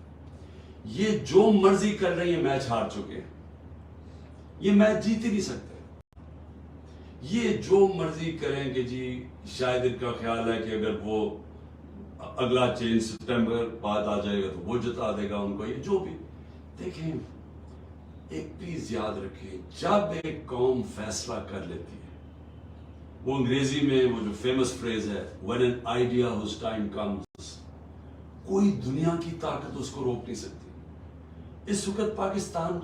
یہ جو مرضی کر رہی ہیں میچ ہار چکے ہیں, یہ میچ جیت ہی نہیں سکتے. یہ جو مرضی کریں گے جی, شاید ان کا خیال ہے کہ اگر وہ اگلا چینج سپٹمبر بعد آ جائے گا تو وہ جتا دے گا ان کو. یہ جو بھی دیکھیں, ایک پلیز یاد رکھیں, جب ایک قوم فیصلہ کر لیتی ہے, وہ انگریزی میں وہ جو فیمس فریز ہے when an idea whose time comes, کوئی دنیا کی طاقت اس کو روک نہیں سکتی. اس وقت پاکستان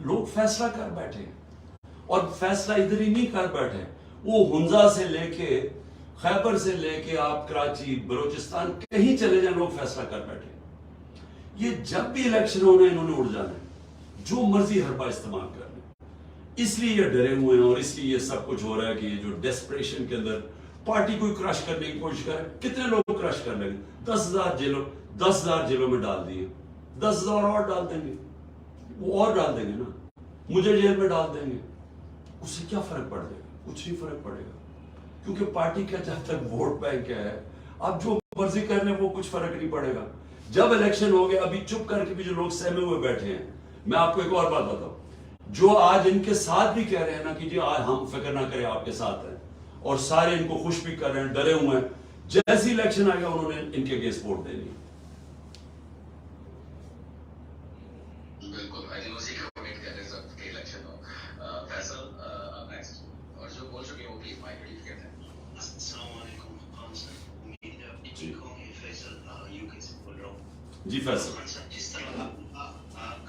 لوگ فیصلہ کر بیٹھے ہیں, اور فیصلہ ادھر ہی نہیں کر بیٹھے, وہ ہنزا سے لے کے خیبر سے لے کے آپ کراچی بلوچستان کہیں چلے جائیں لوگ فیصلہ کر بیٹھے. یہ جب بھی الیکشن ہونا ہے انہوں نے اڑ جانا ہے, جو مرضی حربہ استعمال کر لیں. اس لیے یہ ڈرے ہوئے ہیں, اور اس لیے یہ سب کچھ ہو رہا ہے کہ یہ جو ڈیسپریشن کے اندر پارٹی کو کرش کرنے کی کوشش کرے. کتنے لوگ کرش کر لیں گے؟ 10,000 جیلوں میں ڈال دیے, 10,000 اور ڈال دیں گے, وہ اور ڈال دیں گے نا, مجھے جیل میں ڈال دیں گے. اس سے کیا فرق پڑ جائے گا؟ کچھ نہیں فرق پڑے گا, کیونکہ پارٹی کا جب تک ووٹ بینک ہے, اب جو مرضی کر لیں وہ کچھ فرق نہیں پڑے گا. جب الیکشن ہو گیا, ابھی چپ کر کے بھی جو لوگ سہمے ہوئے بیٹھے ہیں, میں آپ کو ایک اور بات بتاؤں, جو آج ان کے ساتھ بھی کہہ رہے ہیں نا کہ جی آج ہم فکر نہ کریں آپ کے ساتھ ہیں, اور سارے ان کو خوش بھی کر رہے ہیں, ڈرے ہوئے ہیں, جیسی الیکشن آئے گا انہوں نے ان کے اگینسٹ ووٹ دینی. بالکل, آئی تھنک اسی کا ویٹ کر رہے ہیں سب کہ الیکشن ہو. فیصل نیکسٹ, اور جو بول چکے ہیں وہ پلیز مائک ریلیز کرتے ہیں. السلام علیکم خان صاحب, امید ہے آپ ٹھیک ہوں گے. فیصل یو کے سے بول رہا ہوں. جی فیصل. خان صاحب جس طرح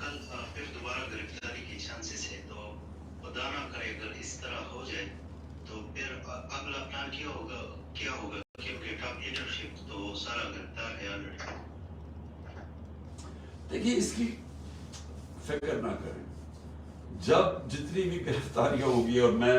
کل پھر دوبارہ گرفتاری کے چانسز ہے, تو خدا نہ کرے اگر اس طرح ہو جائے تو پھر اگلا پلان کیا ہوگا کیونکہ ٹاپ لیڈرشپ تو سارا گرفتار ہے آلریڈی. دیکھیے اس کی فکر نہ کریں, جب جتنی بھی گرفتاریاں ہوگی, اور میں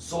100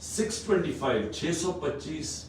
625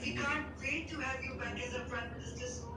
and we can't wait to have you back as a Prime Minister soon.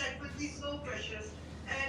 that would be so precious. And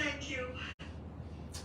Thank you.